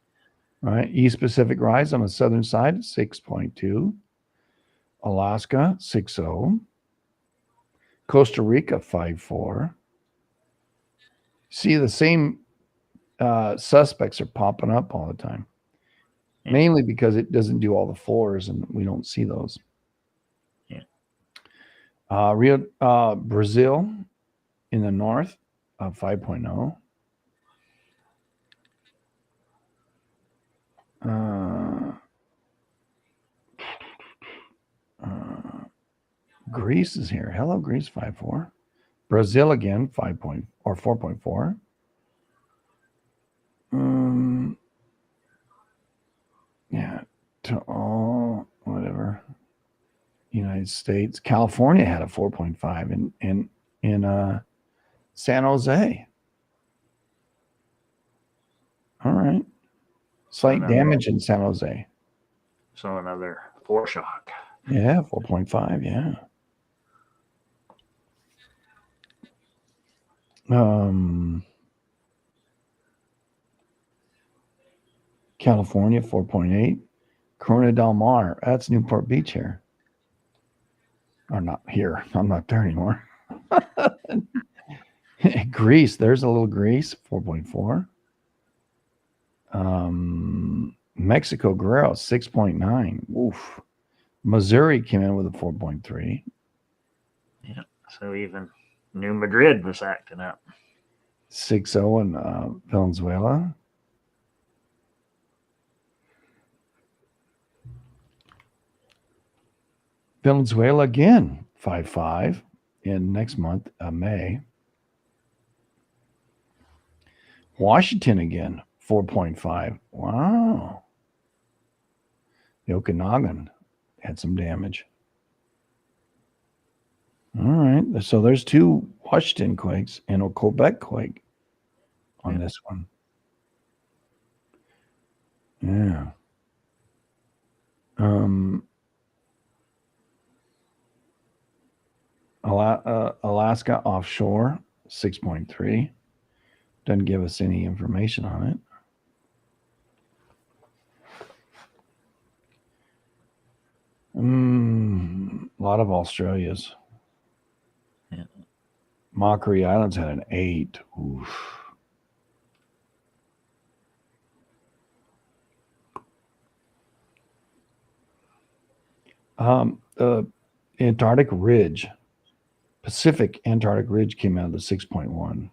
All right. East Pacific Rise on the southern side 6.2. Alaska 6-0. Costa Rica 5-4. See, the same suspects are popping up all the time. Yeah. Mainly because it doesn't do all the 4s and we don't see those. Yeah. Brazil in the north, 5.0. Greece is here. Hello, Greece, 5-4. Brazil again, 4.4. Yeah, to all whatever. United States, California had a 4.5 in San Jose. All right, slight damage in San Jose. So another foreshock. Yeah, 4.5. Yeah. California 4.8. Corona del Mar. That's Newport Beach here. Or not here. I'm not there anymore. Greece. There's a little Greece. 4.4. Mexico Guerrero 6.9. Oof. Missouri came in with a 4.3. Yeah. So even New Madrid was acting up. 6-0 in Venezuela. Venezuela again, 5.5 in next month, May. Washington again, 4.5. Wow. The Okanagan had some damage. All right. So there's 2 Washington quakes and a Quebec quake on this one. Yeah. Alaska offshore, 6.3. Doesn't give us any information on it. A lot of Australias. Yeah. Mockery Islands had an 8. Oof. Antarctic Ridge, Pacific Antarctic Ridge came out of the 6.1.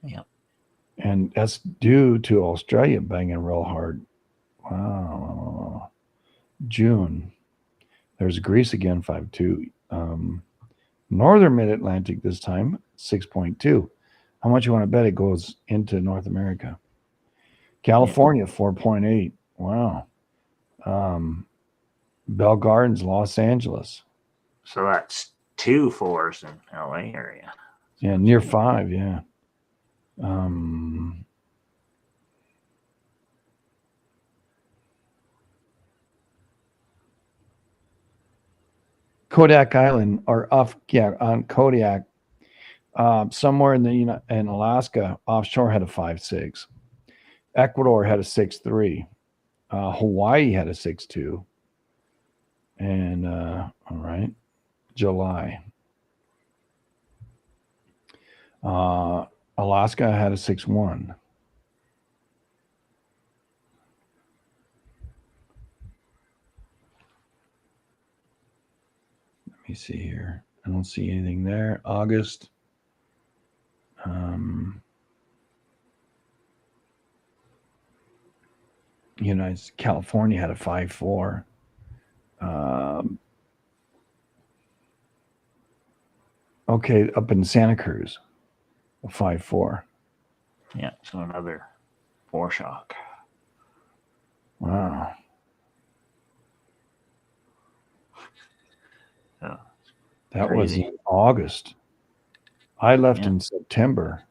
Yeah. And that's due to Australia banging real hard. Wow. June. There's Greece again, 5.2. Northern Mid-Atlantic this time, 6.2. How much you want to bet it goes into North America? California, 4.8. Wow. Bell Gardens, Los Angeles. So that's 2 4s in LA area. Yeah, near 5, yeah. Kodiak Island, or on Kodiak, somewhere in Alaska, offshore had a 5.6. Ecuador had a 6.3. Hawaii had a 6.2. And all right, July. Alaska had a 6.1. Let me see here. I don't see anything there. August. California had a 5.4. Okay, up in Santa Cruz, a 5.4. Yeah, so another foreshock. Wow. Yeah, That crazy. was in August. I left in September.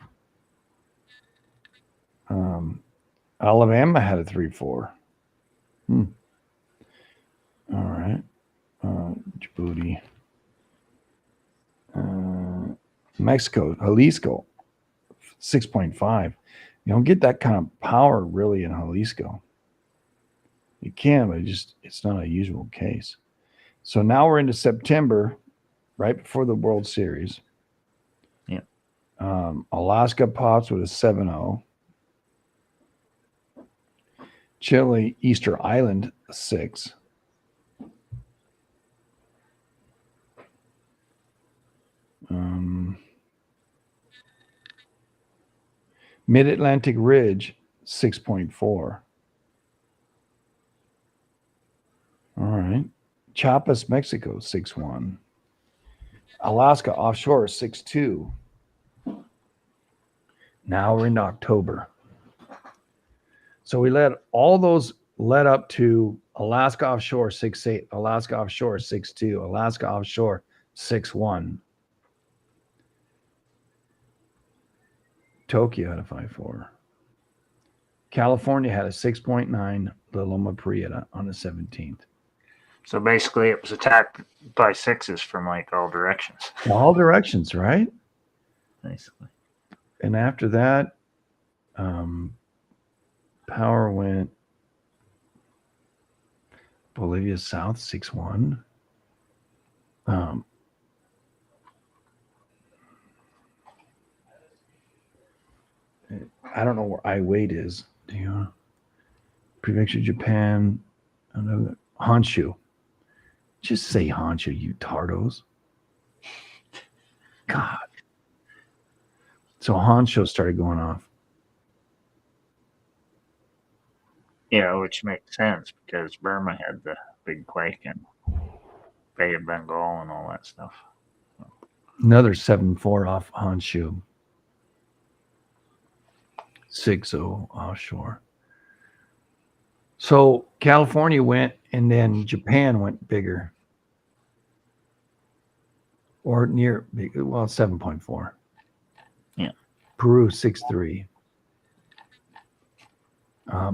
Alabama had a 3.4. All right. Djibouti. Mexico, Jalisco, 6.5. You don't get that kind of power really in Jalisco. You can, but it's not a usual case. So now we're into September, right before the World Series. Yeah. Alaska pops with a 7.0. Chile, Easter Island, a 6. Mid-Atlantic Ridge, 6.4. All right. Chiapas, Mexico, 6.1. Alaska offshore, 6.2. Now we're in October. So we let all those led up to Alaska offshore, 6.8. Alaska offshore, 6.2. Alaska offshore, 6.1. Tokyo had a 5.4. California had a 6.9. La Loma Prieta on the 17th. So basically, it was attacked by 6s from like all directions. All directions, right? Basically. And after that, power went Bolivia South, 6.1. I don't know where I-Weight is. Do you? Prefecture Japan, Honshu. Just say Honshu, you tardos. God. So Honshu started going off. Yeah, which makes sense because Burma had the big quake and Bay of Bengal and all that stuff. Another 7.4 off Honshu. 6.0 offshore. So California went, and then Japan went bigger. Or near big, well, 7.4. Yeah. Peru, 6.3.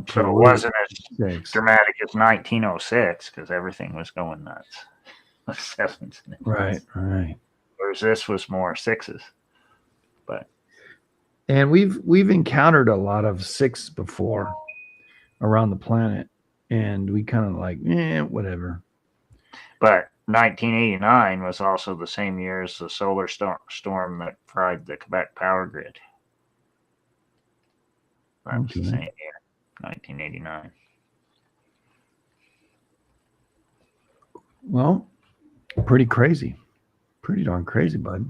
So it wasn't as 6. dramatic as 1906 because everything was going nuts. Sevens. Right. Whereas this was more 6s. But and we've encountered a lot of 6 before around the planet, and we kind of like, whatever. But 1989 was also the same year as the solar storm that fried the Quebec power grid. That was the same year, 1989. Well, pretty crazy. Pretty darn crazy, bud.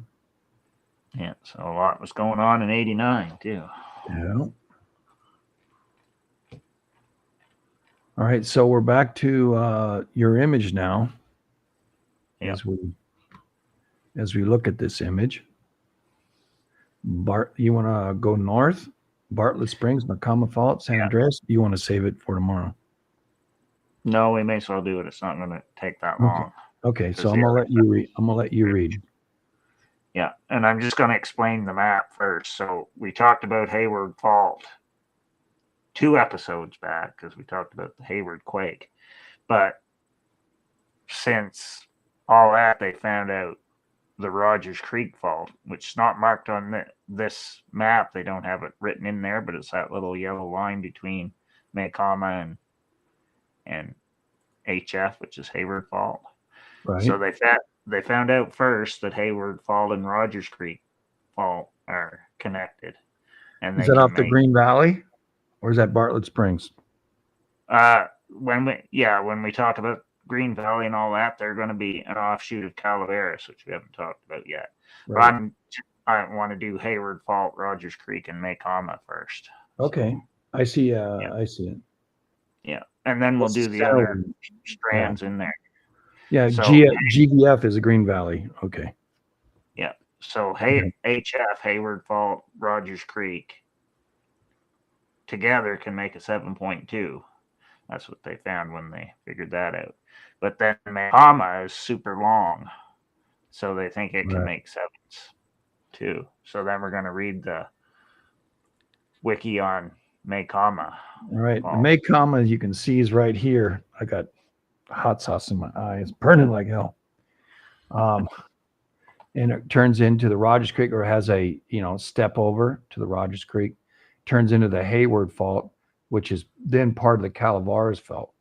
Yeah, so a lot was going on in 89 too. Yeah. All right, so we're back to your image now. Yep. As we look at this image. Bart, you want to go north? Bartlett Springs, Macama Fault, San Andreas. You want to save it for tomorrow? No, we may as well do it. It's not going to take that Okay. long. Okay, so Because I'm the gonna other let you read. I'm gonna let you read. Yeah, and I'm just going to explain the map first. So we talked about Hayward Fault 2 episodes back because we talked about the Hayward quake. But since all that, they found out the Rogers Creek Fault, which is not marked on this map. They don't have it written in there, but it's that little yellow line between Maycama and HF, which is Hayward Fault. Right. So they found out first that Hayward Fault and Rogers Creek Fault are connected, and Is they that can off the make Green Valley, or is that Bartlett Springs? when we talk about Green Valley and all that, they're going to be an offshoot of Calaveras, which we haven't talked about yet. Right. But I want to do Hayward Fault, Rogers Creek, and Maycama first. Okay, I see. I see it. Yeah, and then we'll do the So, other strands in there. Yeah, So, GVF is a Green Valley. Okay. Yeah. So Okay. HF, Hayward Fault, Rogers Creek together can make a 7.2. That's what they found when they figured that out. But then Maycama is super long, so they think it can make sevens too. So then we're going to read the wiki on Maycama. All right. The Maycama, as you can see, is right here. I got hot sauce in my eye. It's burning like hell. And it turns into the Rogers Creek, or has a step over to the Rogers Creek, turns into the Hayward Fault, which is then part of the Calaveras Fault.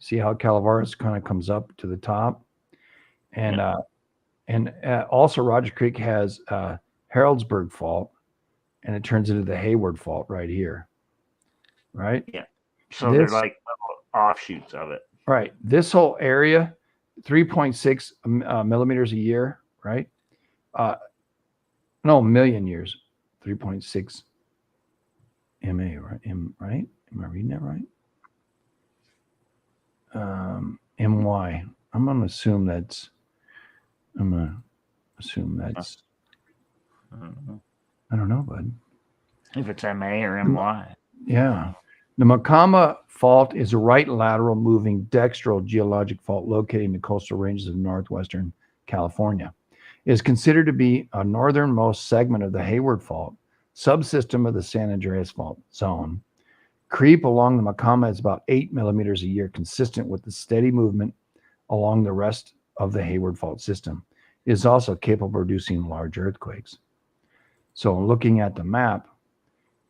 See how Calaveras kind of comes up to the top, and also Rogers Creek has Harrodsburg Fault, and it turns into the Hayward Fault right here. Right. Yeah. So they're like offshoots of it. Right. This whole area, 3.6 millimeters a year. Right. No, million years. 3.6 MA. Right. Right. Am I reading that right? MY. I'm gonna assume that's. I don't know, bud. If it's MA or MY. Yeah. The Maycama Fault is a right lateral moving dextral geologic fault located in the coastal ranges of northwestern California. It is considered to be a northernmost segment of the Hayward Fault, subsystem of the San Andreas Fault zone. Creep along the Maycama is about 8 millimeters a year, consistent with the steady movement along the rest of the Hayward Fault system. It is also capable of producing large earthquakes. So looking at the map,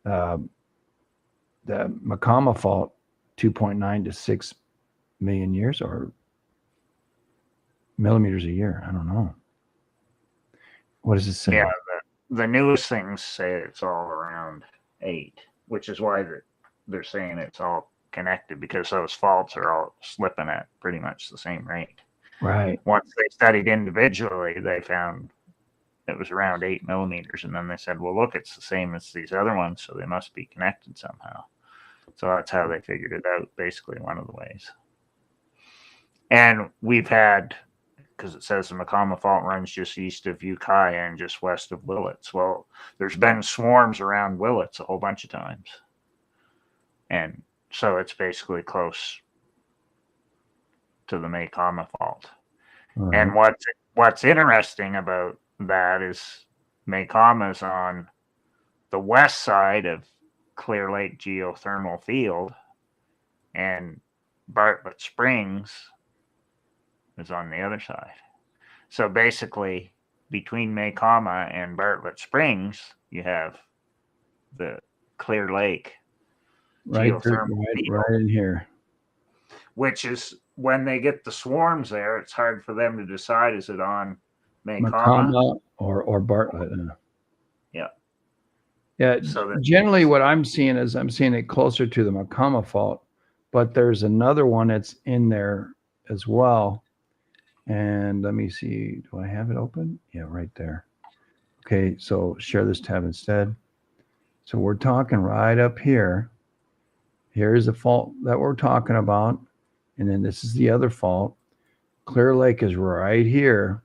the Maycama Fault, 2.9 to 6 million years, or millimeters a year. I don't know. What does it say? Yeah, the newest things say it's all around 8, which is why they're saying it's all connected, because those faults are all slipping at pretty much the same rate. Right. Once they studied individually, they found it was around 8 millimeters, and then they said, well, look, it's the same as these other ones, so they must be connected somehow. So that's how they figured it out, basically, one of the ways. And we've had, because it says the Maycama Fault runs just east of Ukiah and just west of Willits. Well, there's been swarms around Willits a whole bunch of times. And so it's basically close to the Maycama Fault. Right. And what's interesting about that is Maycama is on the west side of Clear Lake Geothermal Field, and Bartlett Springs is on the other side. So basically, between Maycama and Bartlett Springs, you have the Clear Lake Geothermal Field, right in here. which is, when they get the swarms there, it's hard for them to decide, is it on Maycama or Bartlett? Yeah. Yeah. So generally, what I'm seeing is I'm seeing it closer to the Maycama Fault, but there's another one that's in there as well. And let me see. Do I have it open? Yeah, right there. Okay, so share this tab instead. So we're talking right up here. Here's the fault that we're talking about. And then this is the other fault. Clear Lake is right here.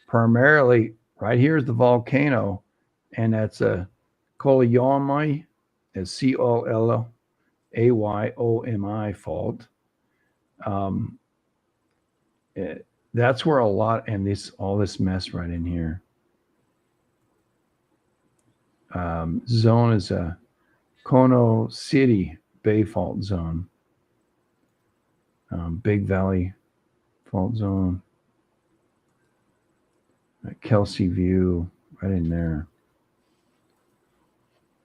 Primarily, right here is the volcano, and that's a Kolyayomai, is Colayomi fault. That's where a lot, and all this mess right in here. Zone is a Kono City Bay Fault Zone. Big Valley Fault Zone. Kelsey View, right in there.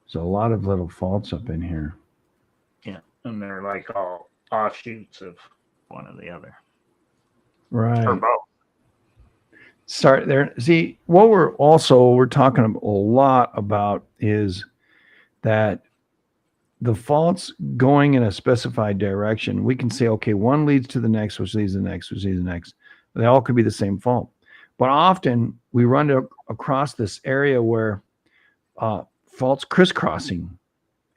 There's a lot of little faults up in here. Yeah, and they're like all offshoots of one or the other. Right. Or both. Start there. See, what we're talking a lot about is that the faults going in a specified direction, we can say, okay, one leads to the next, which leads to the next, which leads to the next. They all could be the same fault. But often we run across this area where faults crisscrossing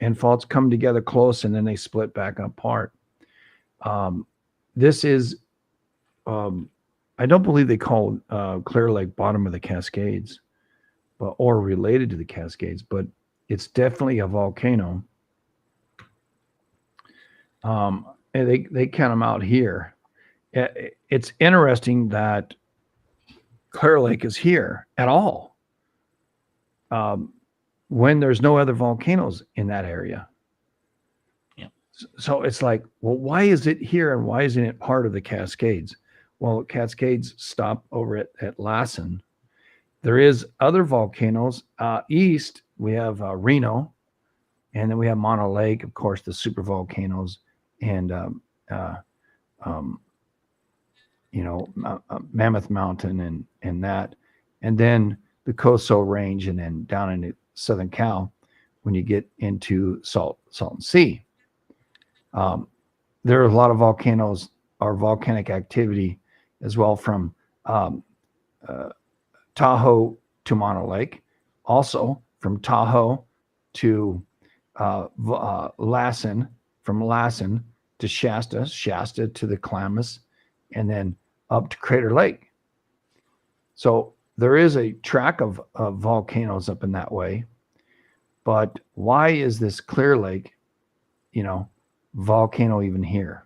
and faults come together close and then they split back apart. This is, I don't believe they call Clear Lake bottom of the Cascades, or related to the Cascades, but it's definitely a volcano. And they count them out here. It's interesting that Clear Lake is here at all when there's no other volcanoes in that area. Yeah. So it's like, well, why is it here and why isn't it part of the Cascades? Well, Cascades stop over at Lassen. There is other volcanoes. East, we have Reno, and then we have Mono Lake, of course, the super volcanoes, and Mammoth Mountain and that, and then the Coso Range, and then down into Southern Cal, when you get into Salton Sea. There are a lot of volcanoes or volcanic activity as well from Tahoe to Mono Lake, also from Tahoe to Lassen, from Lassen to Shasta, Shasta to the Klamath, and then up to Crater Lake. So there is a track of volcanoes up in that way. But why is this Clear Lake, volcano even here?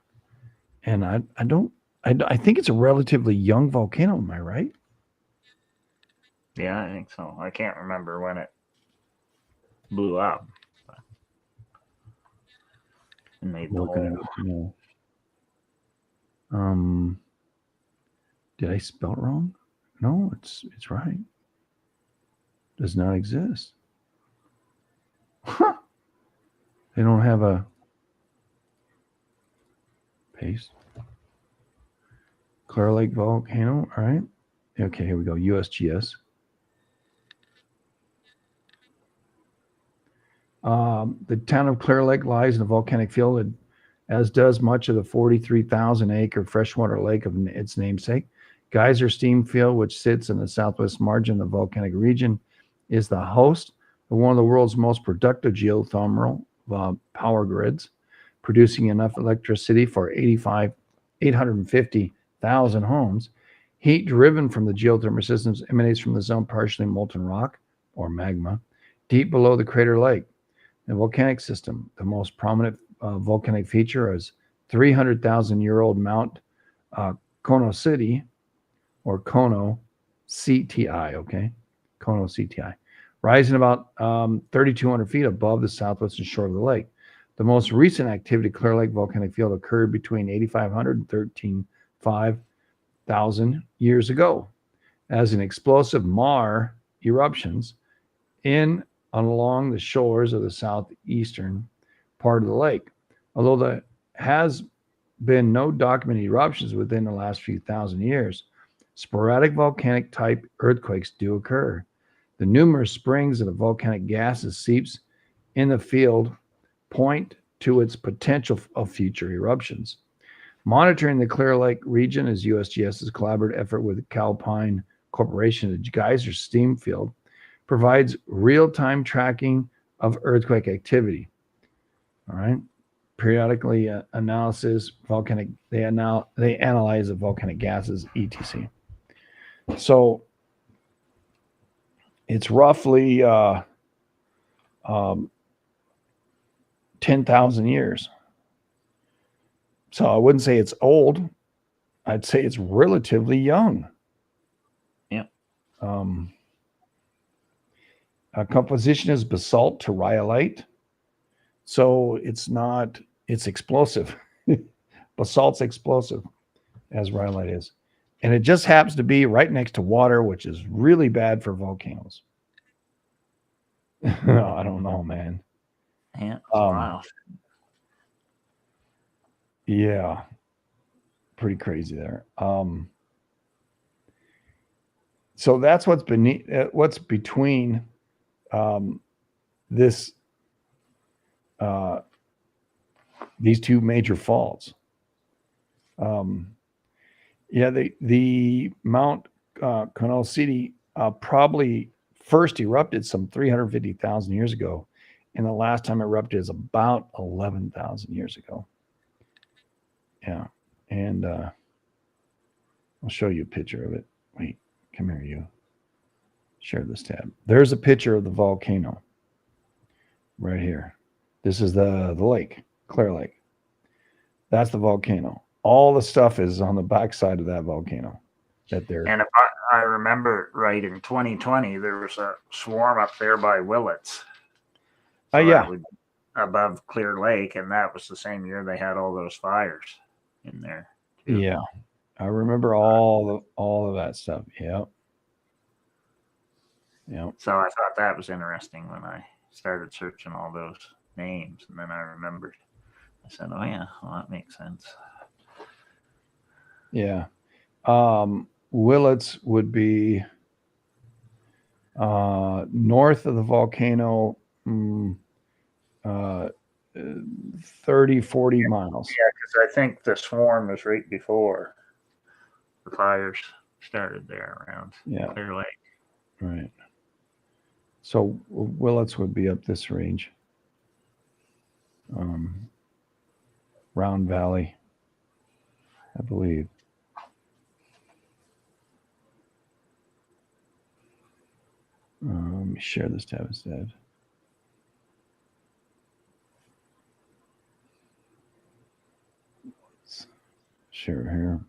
And I think it's a relatively young volcano. Am I right? Yeah, I think so. I can't remember when it blew up. And made the Looking it whole. up now. Did I spell it wrong? No, it's right. Does not exist. Huh. They don't have a paste. Clear Lake volcano. All right. Okay, here we go. USGS. The town of Clear Lake lies in a volcanic field, as does much of the 43,000-acre freshwater lake of its namesake. Geyser Steam Field, which sits in the southwest margin of the volcanic region, is the host of one of the world's most productive geothermal power grids, producing enough electricity for 850,000 homes. Heat driven from the geothermal systems emanates from the zone partially molten rock, or magma, deep below the Crater Lake. The volcanic system, the most prominent volcanic feature, is 300,000-year-old Mount Kono City, or Kono CTI, okay? Kono CTI, rising about 3,200 feet above the southwestern shore of the lake. The most recent activity, Clear Lake volcanic field, occurred between 8,500 and 13,500 years ago as an explosive maar eruptions in and along the shores of the southeastern part of the lake. Although there has been no documented eruptions within the last few thousand years, sporadic volcanic type earthquakes do occur. The numerous springs of the volcanic gases seeps in the field point to its potential of future eruptions. Monitoring the Clear Lake region is USGS's collaborative effort with Calpine Corporation. The Geyser Steam Field provides real-time tracking of earthquake activity. All right. Periodically analysis volcanic. They analyze the volcanic gases, etc. So it's roughly 10,000 years. So I wouldn't say it's old. I'd say it's relatively young. Yeah. Composition is basalt to rhyolite. So it's explosive. Basalt's explosive, as rhyolite is. And it just happens to be right next to water, which is really bad for volcanoes. I don't know, man. Yeah, it's wild. Yeah. Pretty crazy there. So that's what's between this these two major faults. The Mount Conosciti probably first erupted some 350,000 years ago, and the last time it erupted is about 11,000 years ago. Yeah, and I'll show you a picture of it. Wait, come here, you. Share this tab. There's a picture of the volcano right here. This is the lake, Clear Lake. That's the volcano. All the stuff is on the backside of that volcano. And if I remember right, in 2020, there was a swarm up there by Willits. So yeah. Above Clear Lake, and that was the same year they had all those fires in there too. Yeah. I remember all of that stuff. Yep. So I thought that was interesting when I started searching all those names, and then I remembered. I said, "Oh yeah, well that makes sense." Yeah. Willits would be north of the volcano, 30, 40 miles. Yeah, because I think the swarm was right before the fires started there around Clear Lake. Right. So Willits would be up this range. Round Valley, I believe. Let me share this tab instead. Let's share here.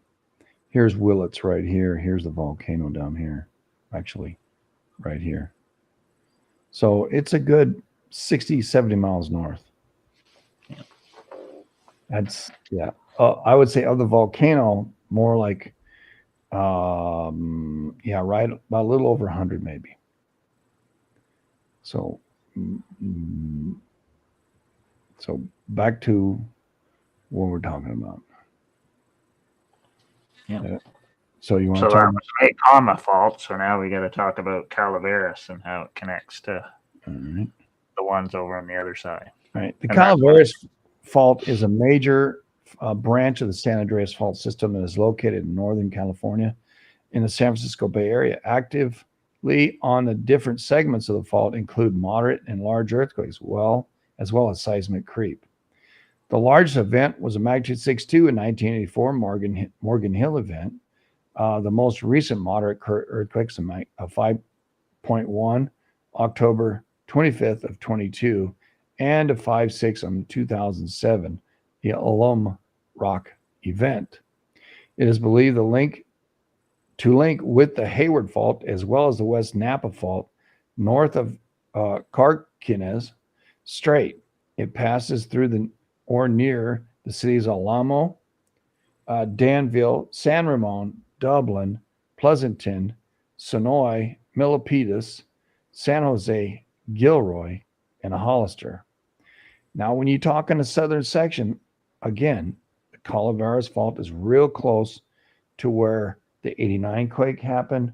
Here's Willits right here. Here's the volcano down here. Actually, right here. So it's a good 60, 70 miles north. That's, yeah. I would say of the volcano, more like, right, about a little over 100 maybe. So, so back to what we're talking about. Yeah. So you want to talk about Lake Como fault? So now we got to talk about Calaveras and how it connects to the ones over on the other side. Right. The Calaveras fault is a major branch of the San Andreas Fault system and is located in Northern California in the San Francisco Bay Area. Actively on the different segments of the fault include moderate and large earthquakes, as well as seismic creep. The largest event was a magnitude 6.2 in 1984 Morgan Hill event. The most recent moderate earthquakes, a 5.1 October 25th of 22, and a 5.6 on 2007, the Alum Rock event. It is believed to link with the Hayward Fault as well as the West Napa Fault north of Carquinez Strait. It passes through or near the cities Alamo, Danville, San Ramon, Dublin, Pleasanton, Sonoy, Milpitas, San Jose, Gilroy, and Hollister. Now, when you talk in the southern section, again, the Calaveras Fault is real close to where the 89 quake happened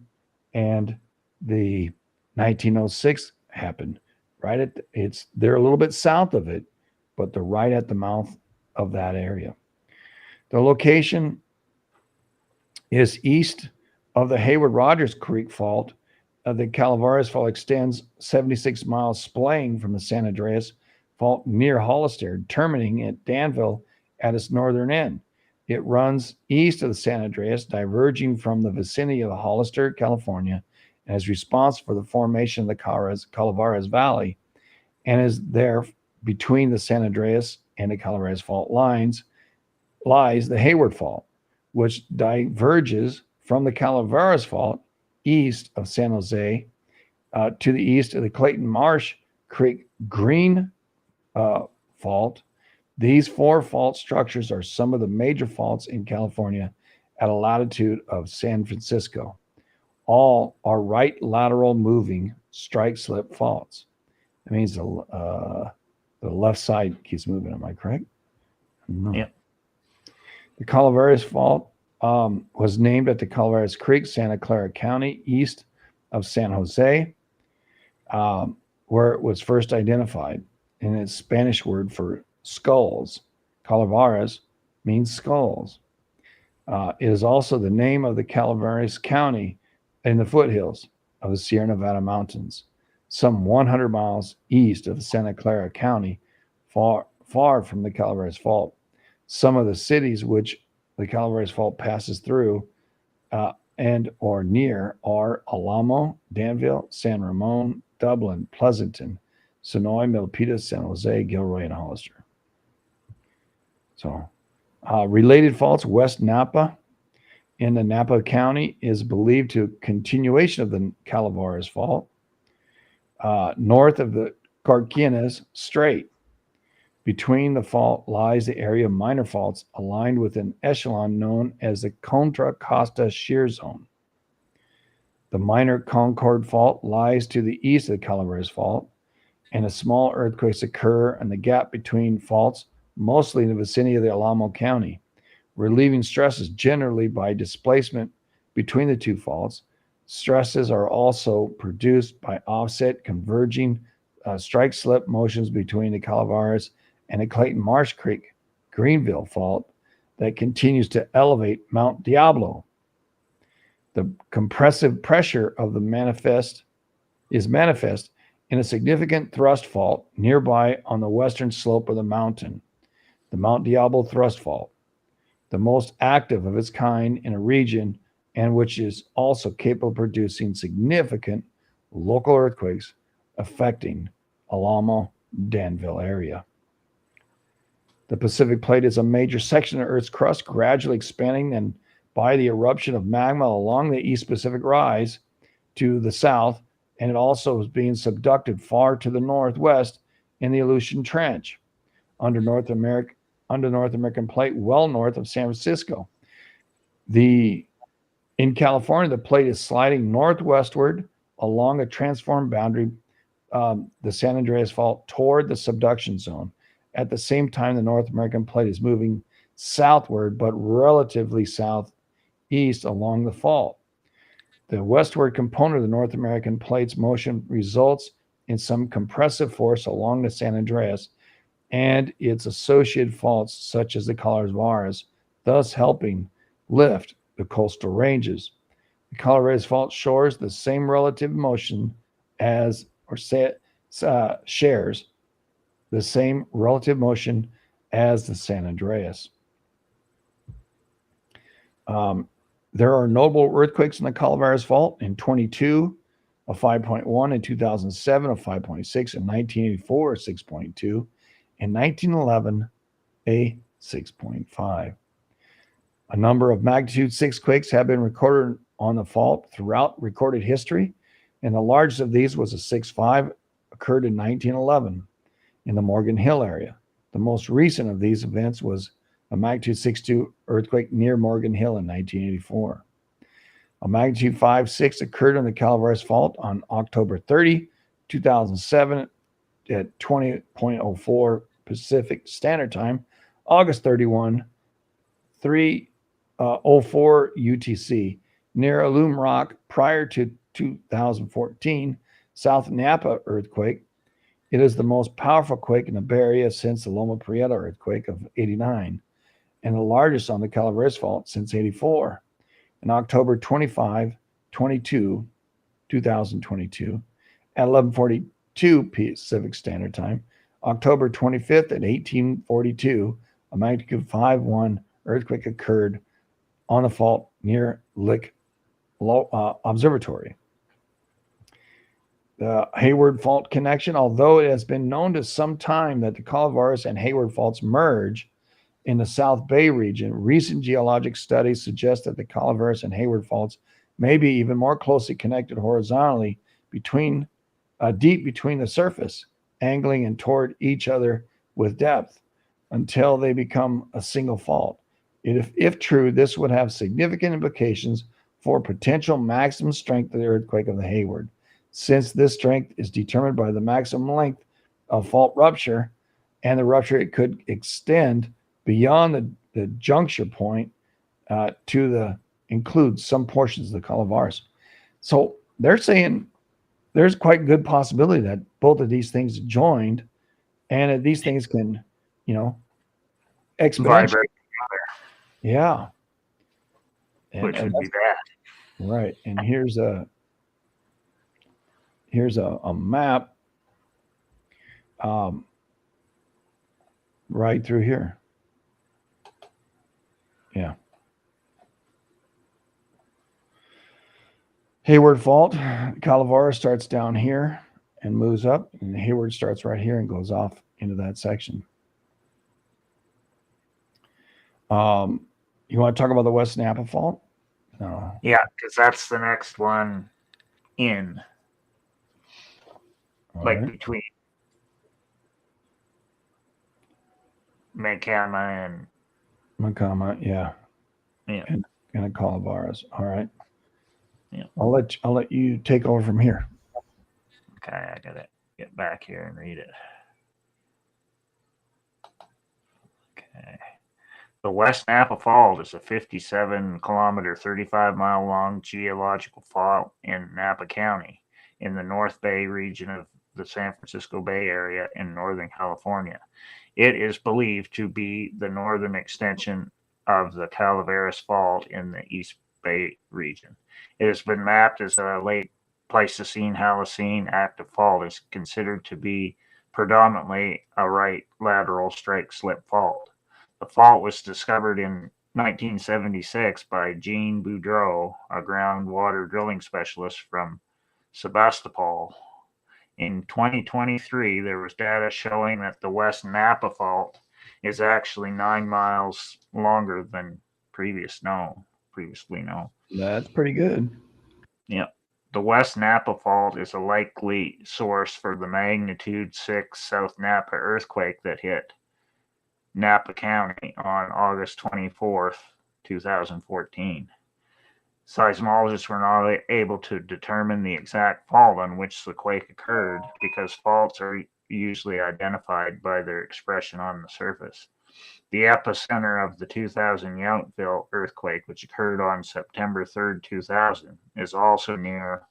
and the 1906 happened. Right they're a little bit south of it, but they're right at the mouth of that area. The location is east of the Hayward Rogers Creek Fault the Calaveras Fault extends 76 miles splaying from the San Andreas Fault near Hollister, terminating at Danville at its northern end. It runs east of the San Andreas, diverging from the vicinity of Hollister, California, and is responsible for the formation of the Calaveras Valley, and is there between the San Andreas and the Calaveras Fault lines lies the Hayward Fault, which diverges from the Calaveras Fault east of San Jose to the east of the Clayton Marsh Creek Green Fault. These four fault structures are some of the major faults in California at a latitude of San Francisco. All are right lateral moving strike slip faults. That means the left side keeps moving. Am I correct? No. Yep. The Calaveras Fault was named at the Calaveras Creek, Santa Clara County, east of San Jose, where it was first identified. In its Spanish word for skulls, Calaveras means skulls. It is also the name of the Calaveras County in the foothills of the Sierra Nevada mountains, some 100 miles east of Santa Clara County, far from the Calaveras Fault. Some of the cities which the Calaveras Fault passes through and or near are Alamo, Danville, San Ramon, Dublin, Pleasanton, Sonoy, Milpitas, San Jose, Gilroy, and Hollister. So, related faults, West Napa in the Napa County is believed to continuation of the Calaveras Fault. North of the Carquinez Strait. Between the fault lies the area of minor faults aligned with an echelon known as the Contra Costa Shear Zone. The minor Concord Fault lies to the east of the Calaveras Fault, and the small earthquakes occur in the gap between faults, mostly in the vicinity of the Alamo County, relieving stresses generally by displacement between the two faults. Stresses are also produced by offset converging strike slip motions between the Calaveras and the Clayton Marsh Creek Greenville Fault that continues to elevate Mount Diablo. The compressive pressure of the is manifest in a significant thrust fault nearby on the western slope of the mountain, the Mount Diablo Thrust Fault, the most active of its kind in a region and which is also capable of producing significant local earthquakes affecting Alamo, Danville area. The Pacific Plate is a major section of Earth's crust gradually expanding and by the eruption of magma along the East Pacific Rise to the south, and it also is being subducted far to the northwest in the Aleutian Trench under North American Plate, well north of San Francisco. In California, the plate is sliding northwestward along a transformed boundary, the San Andreas Fault, toward the subduction zone. At the same time, the North American Plate is moving southward, but relatively southeast along the fault. The westward component of the North American Plate's motion results in some compressive force along the San Andreas and its associated faults, such as the Calaveras, thus helping lift the coastal ranges. The Calaveras Fault shares the same relative motion shares the same relative motion as the San Andreas. There are notable earthquakes in the Calaveras Fault in 22, a 5.1, in 2007, a 5.6, in 1984, a 6.2, in 1911, a 6.5. A number of magnitude 6 quakes have been recorded on the fault throughout recorded history, and the largest of these was a 6.5, occurred in 1911 in the Morgan Hill area. The most recent of these events was a magnitude 6.2 earthquake near Morgan Hill in 1984. A magnitude 5.6 occurred on the Calaveras Fault on October 30, 2007 at 20.04 Pacific Standard Time, August 31, 3:04 UTC, near Alum Rock prior to 2014 South Napa earthquake. It is the most powerful quake in the Bay Area since the Loma Prieta earthquake of 89, and the largest on the Calaveras Fault since 84. In October 25, 22, 2022 at 11:42 Pacific Standard Time. October 25th at 1842, a magnitude 5.1 earthquake occurred on the fault near Lick Observatory. The Hayward Fault connection, although it has been known to some time that the Calaveras and Hayward faults merge in the South Bay region, recent geologic studies suggest that the Calaveras and Hayward faults may be even more closely connected horizontally deep between the surface, angling and toward each other with depth until they become a single fault. If true, this would have significant implications for potential maximum strength of the earthquake of the Hayward, since this strength is determined by the maximum length of fault rupture, and the rupture it could extend beyond the juncture point to the includes some portions of the Calaveras. So they're saying there's quite good possibility that both of these things joined, and that these things can, exponentially. Vibrate, Yeah. which would be bad. Right. And here's a map right through here. Yeah. Hayward Fault, Calavera starts down here and moves up, and Hayward starts right here and goes off into that section. You want to talk about the West Napa Fault? No. Yeah, because that's the next one in, between Macama and Macama, yeah. And the Calaveras. All right. Yeah. I'll let you take over from here. Okay, I gotta get back here and read it. Okay. The West Napa Fault is a 57-kilometer, 35-mile long geological fault in Napa County in the North Bay region of the San Francisco Bay Area in Northern California. It is believed to be the northern extension of the Calaveras Fault in the East Bay region. It has been mapped as a late Pleistocene-Holocene active fault. Is considered to be predominantly a right lateral strike-slip fault. The fault was discovered in 1976 by Jean Boudreau, a groundwater drilling specialist from Sebastopol. In 2023, there was data showing that the West Napa Fault is actually 9 miles longer than previously known. That's pretty good. Yep. The West Napa Fault is a likely source for the magnitude 6 South Napa earthquake that hit Napa County on August 24th, 2014. Seismologists were not able to determine the exact fault on which the quake occurred because faults are usually identified by their expression on the surface. The epicenter of the 2000 Yountville earthquake, which occurred on September 3rd, 2000, is also near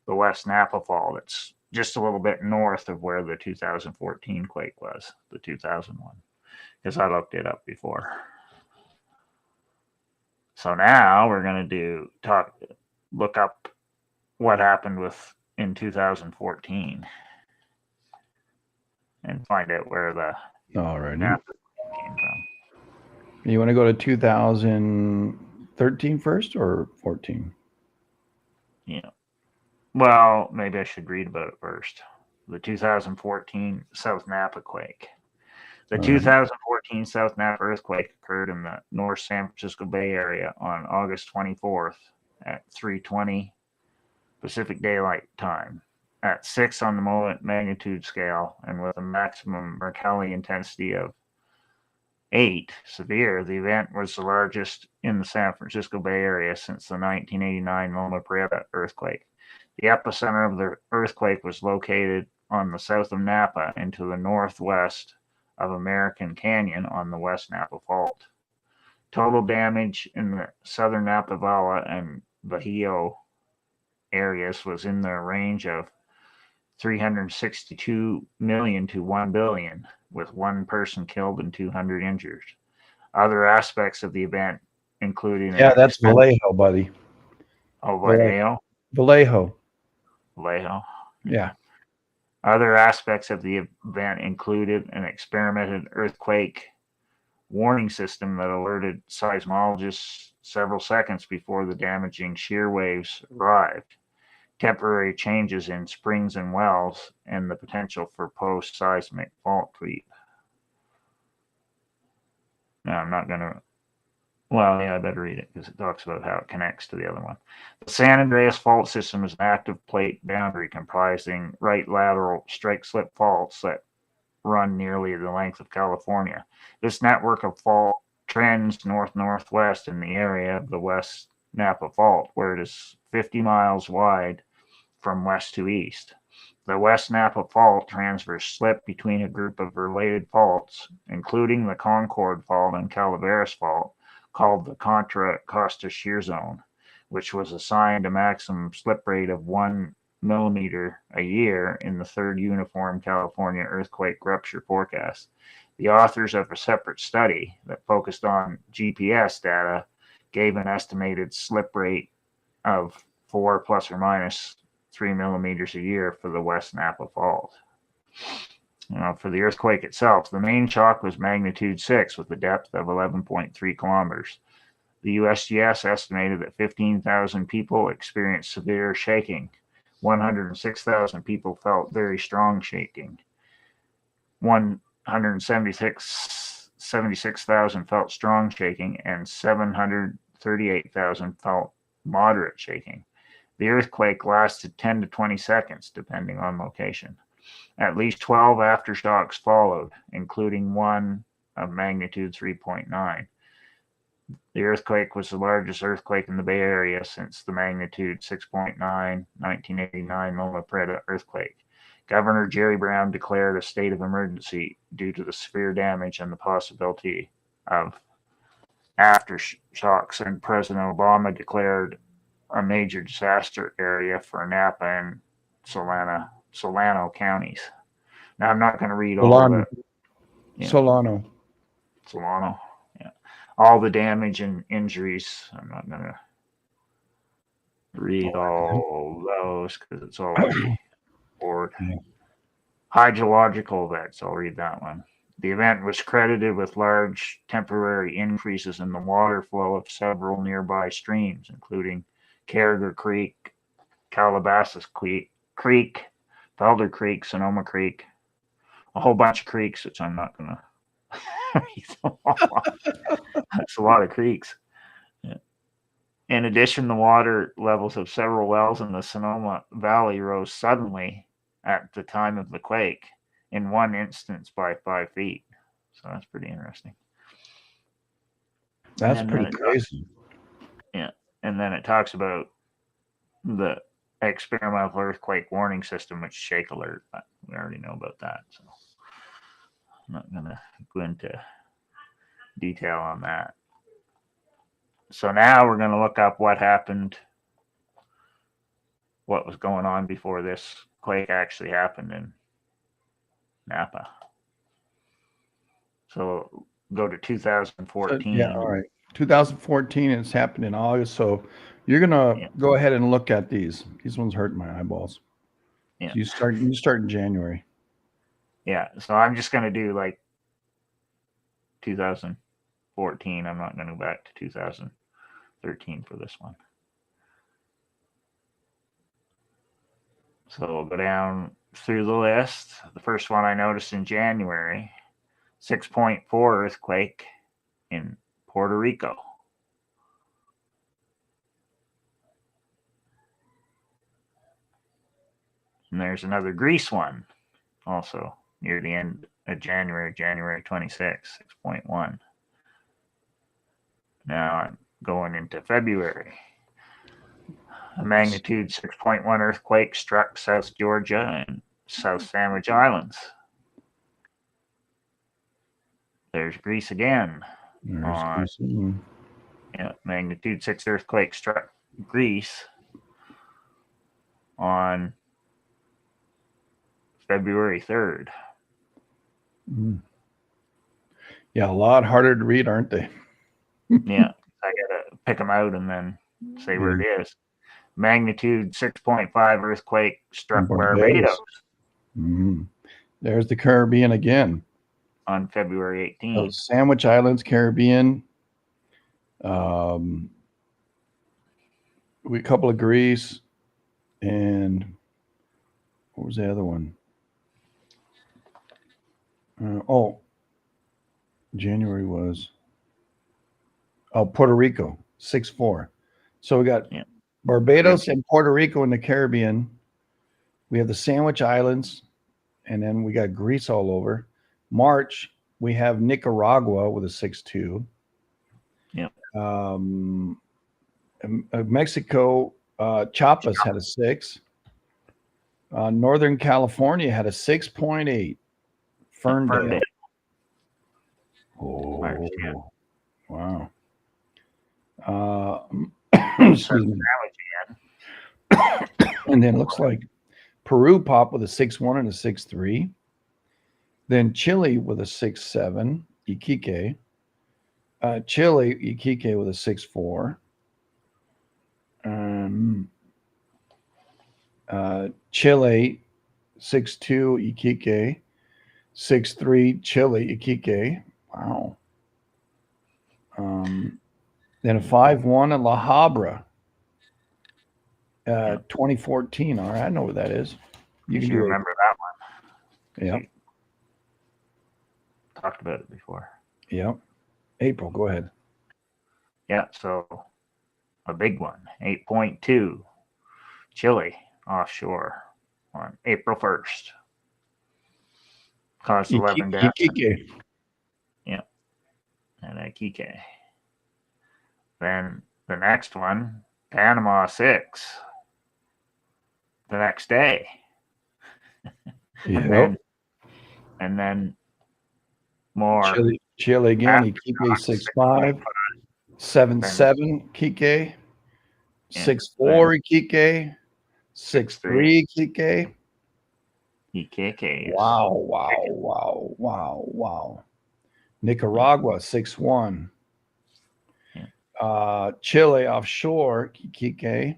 the West Napa Fault. It's just a little bit north of where the 2014 quake was, the 2001, because I looked it up before. So now we're going to look up what happened in 2014 and find out where the Napa came from. You want to go to 2013 first or 14? Yeah. Well, maybe I should read about it first. The 2014 South Napa quake. The 2014 South Napa earthquake occurred in the North San Francisco Bay Area on August 24th at 3:20 Pacific Daylight Time. At 6 on the magnitude scale and with a maximum Mercalli intensity of 8 severe, the event was the largest in the San Francisco Bay Area since the 1989 Loma Prieta earthquake. The epicenter of the earthquake was located on the south of Napa and to the northwest of American Canyon on the West Napa Fault. Total damage in the southern Napa Valley and Bajío areas was in the range of $362 million to $1 billion, with 1 person killed and 200 injured. Other aspects of the event, including that's Vallejo, buddy. Oh, Vallejo. Vallejo. Vallejo. Yeah. Other aspects of the event included an experimented earthquake warning system that alerted seismologists several seconds before the damaging shear waves arrived, temporary changes in springs and wells, and the potential for post-seismic fault creep. Now, I'm not going to. Well, yeah, I better read it because it talks about how it connects to the other one. The San Andreas fault system is an active plate boundary comprising right lateral strike-slip faults that run nearly the length of California. This network of fault trends north-northwest in the area of the West Napa Fault, where it is 50 miles wide from west to east. The West Napa Fault transverse slip between a group of related faults, including the Concord Fault and Calaveras Fault, called the Contra Costa Shear Zone, which was assigned a maximum slip rate of 1 millimeter a year in the third Uniform California Earthquake Rupture Forecast. The authors of a separate study that focused on GPS data gave an estimated slip rate of 4 plus or minus 3 millimeters a year for the West Napa Fault. For the earthquake itself, the main shock was magnitude 6 with a depth of 11.3 kilometers. The USGS estimated that 15,000 people experienced severe shaking. 106,000 people felt very strong shaking. 176,000 felt strong shaking, and 738,000 felt moderate shaking. The earthquake lasted 10 to 20 seconds, depending on location. At least 12 aftershocks followed, including one of magnitude 3.9. The earthquake was the largest earthquake in the Bay Area since the magnitude 6.9 1989 Loma Prieta earthquake. Governor Jerry Brown declared a state of emergency due to the severe damage and the possibility of aftershocks, and President Obama declared a major disaster area for Napa and Solano counties. Now, I'm not going to read all of it. Solano. Yeah. All the damage and injuries. I'm not going to read all those because it's all board. Yeah. Hydrological events. I'll read that one. The event was credited with large temporary increases in the water flow of several nearby streams, including Carriger Creek, Calabasas Creek, Felder Creek, Sonoma Creek, a whole bunch of creeks, which I'm not going to read. That's a lot of creeks. Yeah. In addition, the water levels of several wells in the Sonoma Valley rose suddenly at the time of the quake, in one instance by 5 feet. So that's pretty interesting. That's pretty crazy. Yeah. And then it talks about the experimental earthquake warning system, which Shake Alert, but we already know about that. So I'm not going to go into detail on that. So now we're going to look up what happened, what was going on before this quake actually happened in Napa. So go to 2014. Yeah, all right. 2014, it's happened in August. So you're gonna go ahead and look at these. These ones hurt my eyeballs. Yeah. So you start in January. Yeah. So I'm just gonna do like 2014. I'm not gonna go back to 2013 for this one. So we'll go down through the list. The first one I noticed in January, 6.4 earthquake in Puerto Rico. And there's another Greece one, also near the end of January 26, 6.1. Now I'm going into February. A magnitude 6.1 earthquake struck South Georgia and South Sandwich Islands. There's Greece again. Magnitude 6 earthquake struck Greece on February 3rd. Yeah, a lot harder to read, aren't they? Yeah, I gotta pick them out and then say where it is. magnitude 6.5 earthquake struck Barbados. Barbados Mhm. There's the Caribbean again. on February 18th. Sandwich Islands, Caribbean. We a couple of Greece, and what was the other one? January was Puerto Rico 6-4. So we got Barbados and Puerto Rico in the Caribbean. We have the Sandwich Islands, and then we got Greece all over. March we have Nicaragua with a 6-2. Yeah. Mexico, Chiapas had a 6. Northern California had a 6.8. Ferndale. Oh, wow. Excuse me. And then it looks like Peru popped with a 6-1 and a 6-3. Then Chile with a 6-7. Iquique. Chile, Iquique with a 6-4. Chile 6-2, Iquique 6-3, Chile, Iquique. Wow. Then a 5-1 in La Habra, 2014. All right, I know where that is. You can remember that one. Yeah. Talked about it before. Yeah. April, go ahead. Yeah, so a big one, 8.2, Chile offshore on April 1st. Caused 11 deaths. Iquique. Yeah, and Iquique. Then the next one, Panama 6. The next day. Yeah. And then more. Chile again, Iquique 6-5. 7-7, Iquique. 6-4, Iquique. 6-3, Iquique. Iquique. Wow. Nicaragua 6-1. Chile offshore, Iquique.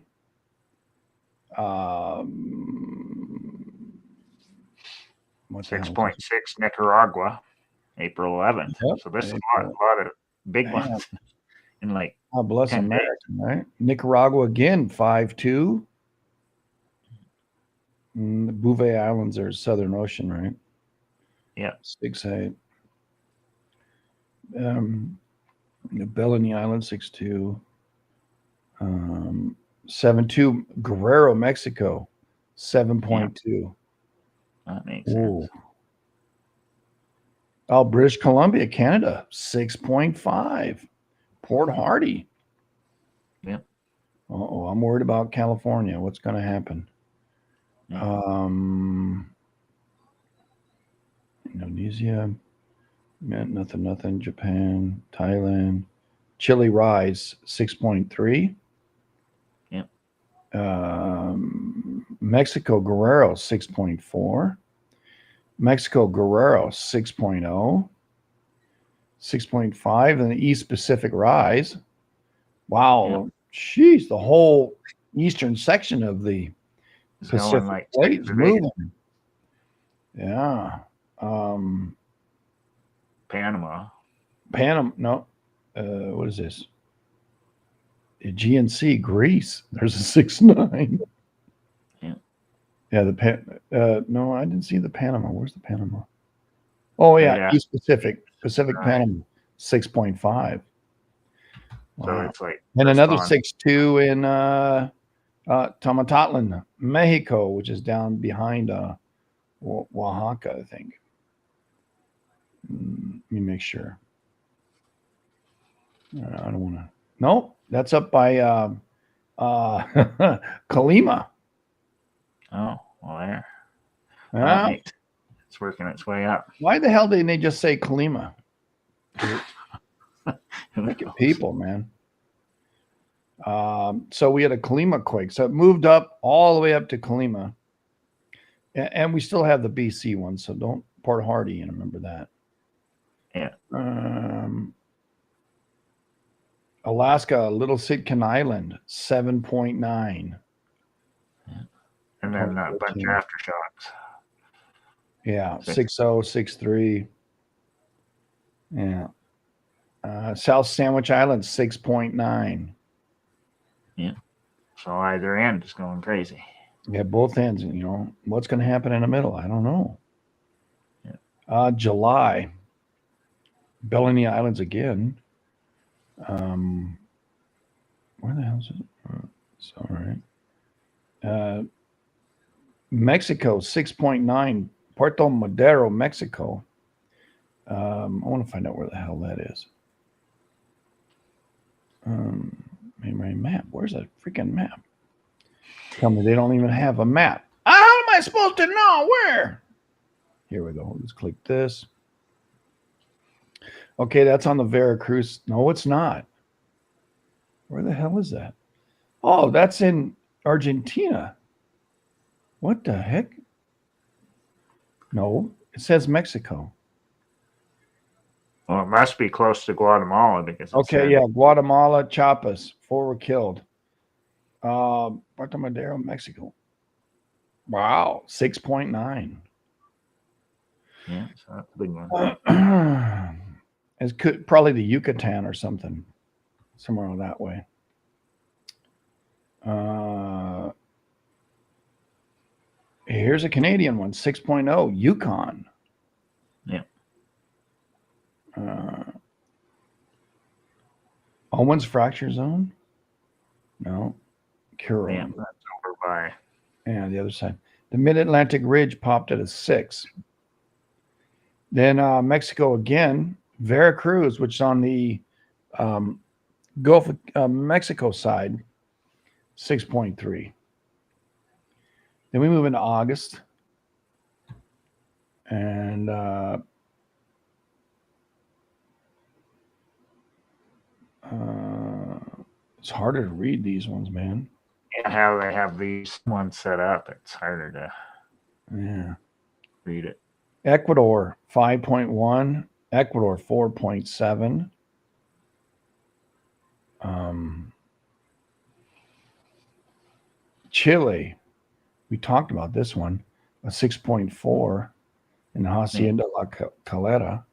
6.6 Nicaragua, April 11th. Yep. So this is a lot of big ones in like bless 10 America, days. Right? Nicaragua again, 5-2. The Bouvet Islands are Southern Ocean, right? Yeah. 6-8. Bellini Island, 6-2. 7-2. Guerrero, Mexico, 7.2. Yeah. That makes sense. British Columbia, Canada, 6.5. Port Hardy. Yeah. I'm worried about California. What's going to happen? Yeah. Indonesia, nothing. Japan, Thailand, Chile rise 6.3. Yeah. Mexico Guerrero 6.4. Mexico Guerrero 6.0. 6.5, and the East Pacific rise. Wow, Jeez, the whole eastern section of the Pacific plate is moving. Yeah. Panama. No. What is this? GNC, Greece. There's a 6-9. Yeah. Yeah. No, I didn't see the Panama. Where's the Panama? Oh yeah, East Pacific, Panama, 6.5. Wow. So it's like. And another 6.2 in Tomatlan, Mexico, which is down behind Oaxaca, I think. Let me make sure. I don't want to. Nope, that's up by Colima. Oh, well, there. It's working its way up. Why the hell didn't they just say Colima? Look at people, man. So we had a Colima quake. So it moved up all the way up to Colima. And we still have the BC one. So don't Port Hardy and remember that. Yeah. Alaska, Little Sitkin Island, 7.9. And then a bunch of 2014. aftershocks. Yeah, Six. 6.0, 6.3. Yeah. South Sandwich Island, 6.9. Yeah. So either end is going crazy. Yeah, both ends. What's going to happen in the middle? I don't know. Yeah. July, Bellini Islands again. Where the hell is it? It's all right. Mexico, 6.9. Puerto Madero, Mexico. I want to find out where the hell that is. My map. Where's that freaking map? Tell me they don't even have a map. How am I supposed to know where? Here we go. Let's click this. Okay, that's on the Veracruz. No, it's not. Where the hell is that? Oh, that's in Argentina. What the heck? No, it says Mexico. Well, it must be close to Guatemala because it Okay, said, yeah, Guatemala, Chiapas, 4 were killed. Puerto Madero, Mexico. Wow, 6.9. yeah, so that's a big one. It's probably the Yucatan or something, somewhere that way. Here's a Canadian one, 6.0, Yukon. Yeah. Owens Fracture Zone? No. Curro. Yeah, that's over by. And the other side. The Mid-Atlantic Ridge popped at a 6. Then Mexico again, Veracruz, which is on the Gulf of Mexico side, 6.3. Then we move into August. And it's harder to read these ones, man. And how they have these ones set up, it's harder to read it. Ecuador, 5.1. Ecuador, 4.7. Chile, we talked about this one, a 6.4 in Hacienda La Calera.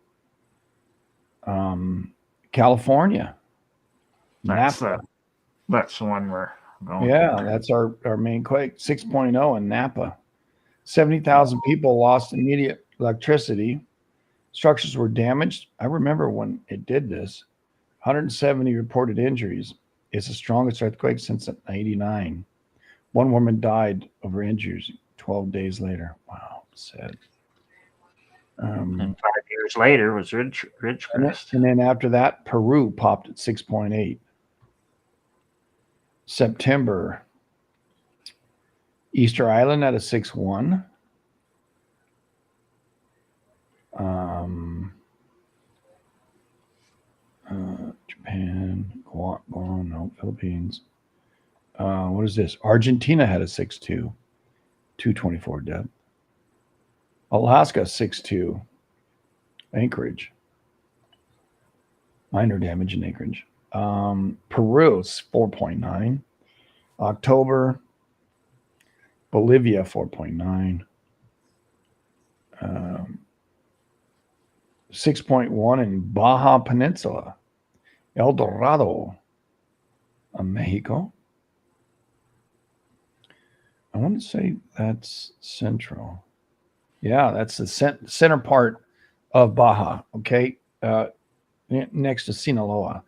California, Napa. That's the one we're going. Yeah, that's our main quake, 6.0 in Napa. 70,000 people lost immediate electricity. Structures were damaged. I remember when it did this. 170 reported injuries. It's the strongest earthquake since '89. One woman died of her injuries 12 days later. Wow, sad. And 5 years later was Ridgecrest. And then after that, Peru popped at 6.8. September, Easter Island at a 6.1. Japan, Guam, no, Philippines. What is this? Argentina had a 6.2, 224 dead. Alaska 6.2. Anchorage. Minor damage in Anchorage. Peru 4.9. October. Bolivia 4.9. 6.1 in Baja Peninsula. El Dorado, Mexico. I want to say that's central. Yeah, that's the center part of Baja. Okay, next to Sinaloa.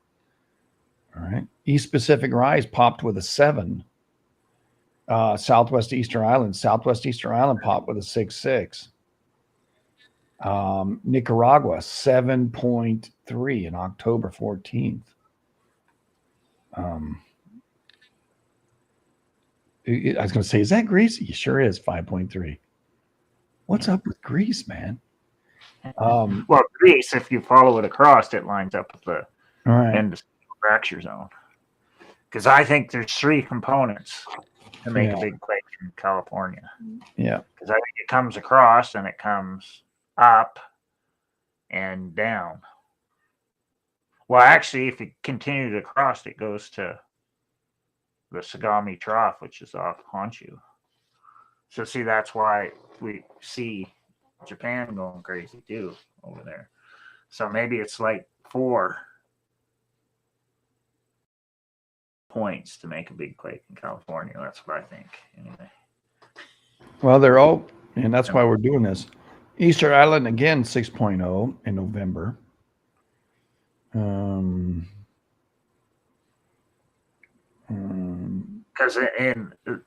All right. East Pacific Rise popped with a 7. Southwest Easter Island popped with a 6.6. Nicaragua 7.3 in October 14th. I was going to say, is that Greece? It sure is 5.3. What's up with Greece, man? Well, Greece, if you follow it across, it lines up with the end of fracture zone. Because I think there's 3 components to make a big quake in California. Yeah. Because I think it comes across and it comes up and down. Well, actually, if it continued across, it goes to the Sagami Trough, which is off Honshu. So see, that's why we see Japan going crazy too over there. So maybe it's like 4 points to make a big quake in California. That's what I think. Anyway. Well, they're all, and that's why we're doing this. Easter Island again, 6.0 in November. Because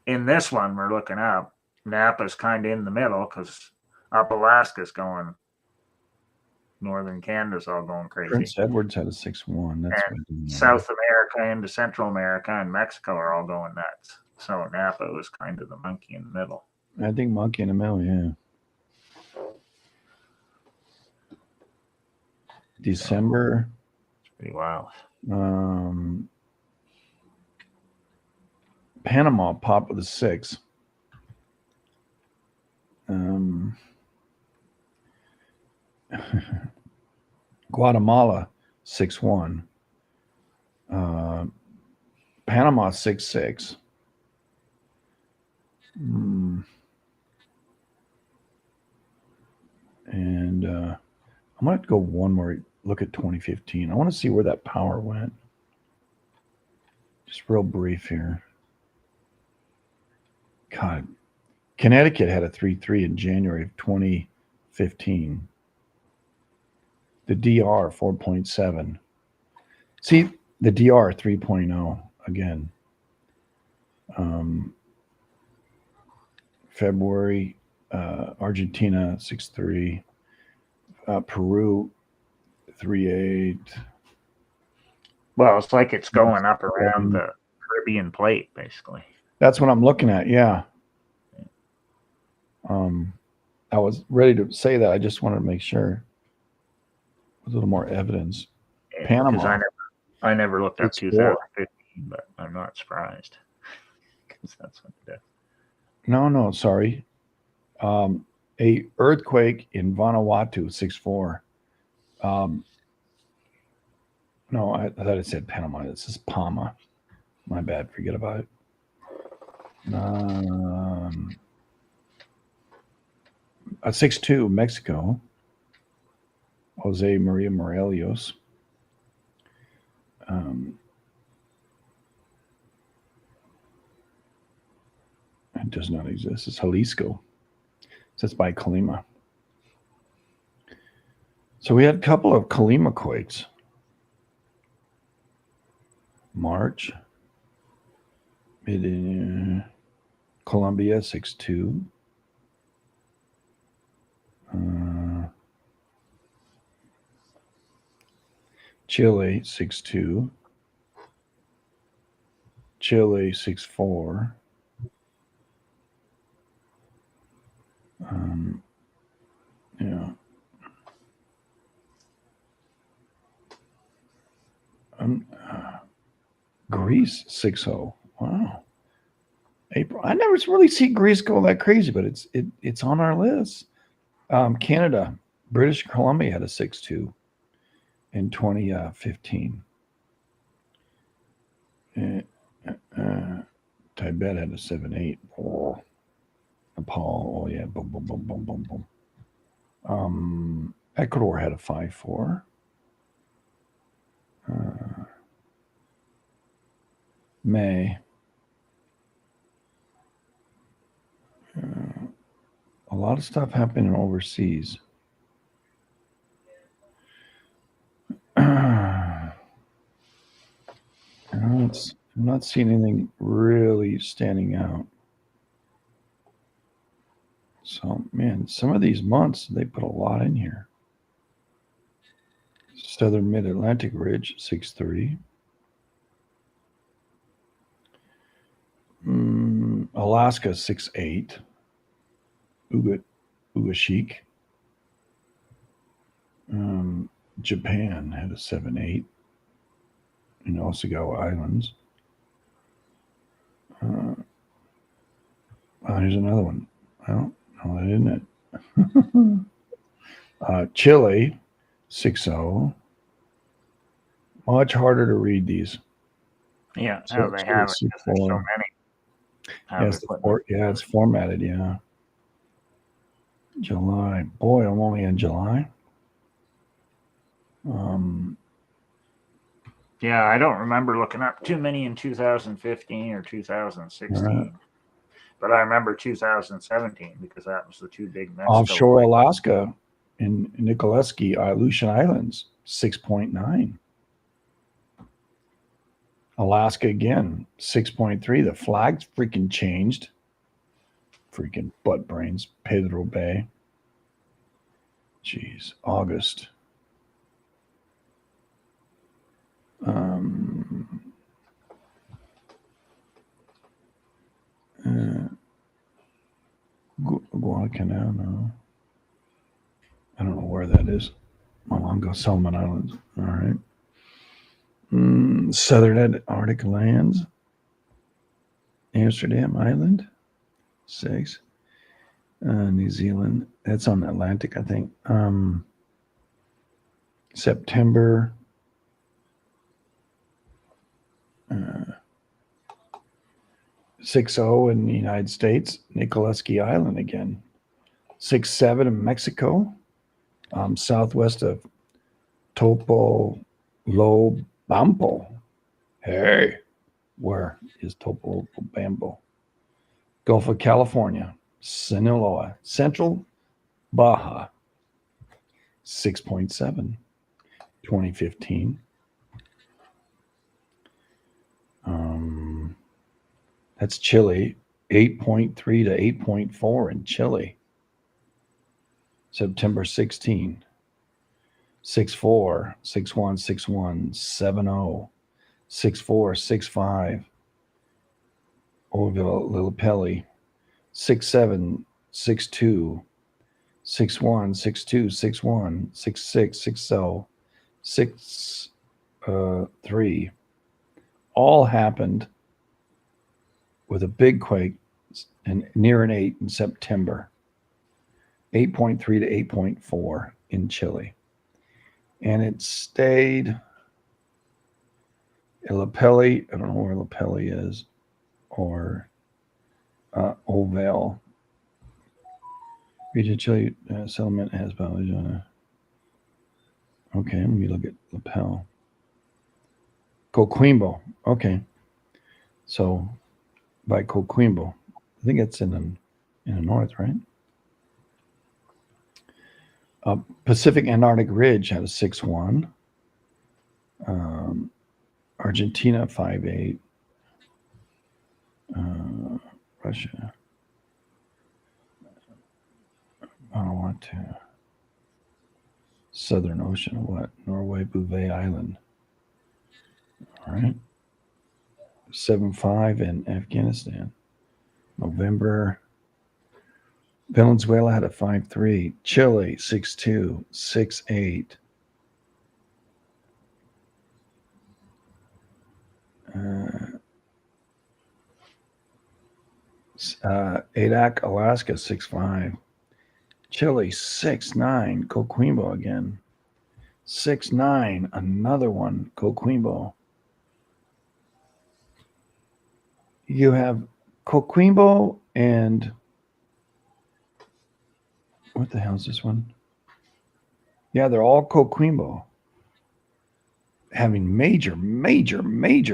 in this one we're looking up, Napa's kind of in the middle because up Alaska's going, northern Canada's all going crazy. Prince Edward's had a 6.1. That's and South America into Central America and Mexico are all going nuts. So Napa was kind of the monkey in the middle. I think monkey in the middle, yeah. December. It's pretty wild. Panama popped with a 6. Guatemala 6.1. Panama 6.6. And I'm going to go one more look at 2015. I want to see where that power went. Just real brief here. God, Connecticut had a 3.3 in January of 2015. The DR 4.7. See, the DR 3.0 again. February, Argentina 6.3. Peru 3.8. Well, it's like it's going up around the Caribbean plate, basically. That's what I'm looking at, yeah. I was ready to say that. I just wanted to make sure. A little more evidence. Yeah, Panama. I never looked up 2015, but I'm not surprised. Because that's what it is. No, sorry. A earthquake in Vanuatu, 6.4. No, I thought it said Panama. This is Palma. My bad. Forget about it. A 6.2, Mexico. Jose Maria Morelos. It does not exist. It's Jalisco. So it's by Colima. So we had a couple of Colima quakes. March. Colombia 6.2. Chile 6.2. Chile 6.4. Yeah. Greece 6.0. Wow. April. I never really see Greece go that crazy, but it's on our list. Canada, British Columbia had a 6.2 in 2015. Tibet had a 7.8. Oh. Nepal, oh yeah, boom, boom, boom, boom, boom, boom. Ecuador had a 5.4. May. A lot of stuff happening overseas. I'm not seeing anything really standing out. So, man, some of these months, they put a lot in here. Southern Mid-Atlantic Ridge, 6.3. Alaska, 6.8. Ugashik. Japan had a 7.8 in Osagawa Islands. Here's another one. Well, no, that isn't it. Chile, 6.0. Much harder to read these. Yeah, so they have it. There's so many. have equipment. It's formatted. Yeah. July. Boy, I'm only in July. Yeah, I don't remember looking up too many in 2015 or 2016, but I remember 2017 because that was the two big Mexico Offshore quakes. Alaska in Nikolaevsky Aleutian Islands, 6.9. Alaska again, 6.3. The flags freaking changed. Freaking butt brains. Pedro Bay. Jeez, August. Guadalcanal, no. I don't know where that is. Malanga, Solomon Islands. All right. Southern Antarctic lands. Amsterdam Island, 6. New Zealand. That's on the Atlantic, I think. September. 6-0 in the United States. Nikolaevsky Island again. 6-7 in Mexico. Southwest of Topolobampo. Hey, where is Topolobampo? Gulf of California. Sinaloa. Central Baja. 6.7. 2015. That's Chile. 8.3 to 8.4 in Chile. September 16. 6-4, 6-1, 6-1, 7-0, 6-4, 6-5. Orville Lillipelli. 6-7, 6-2, 6-1, 6-2, 6-1, 6-6, 6-0, 6-3. All happened with a big quake and near an 8 in September. 8.3 to 8.4 in Chile. And it stayed in Lapelli. I don't know where Lapelli is, or Oval. Region Chile settlement has boundaries. Okay, let me look at Lapel. Coquimbo. Okay, so by Coquimbo, I think it's in the north, right? Pacific Antarctic Ridge had a 6-1. Argentina 5-8. Russia. I don't want to. Southern Ocean, what? Norway, Bouvet Island. All right. 7-5 in Afghanistan. November. Venezuela had a 5-3. Chile 6-2, 6-8. Adak, Alaska 6-5. Chile 6-9. Coquimbo again. 6-9. Another one. Coquimbo. You have Coquimbo and what the hell is this one? Yeah, they're all Coquimbo having major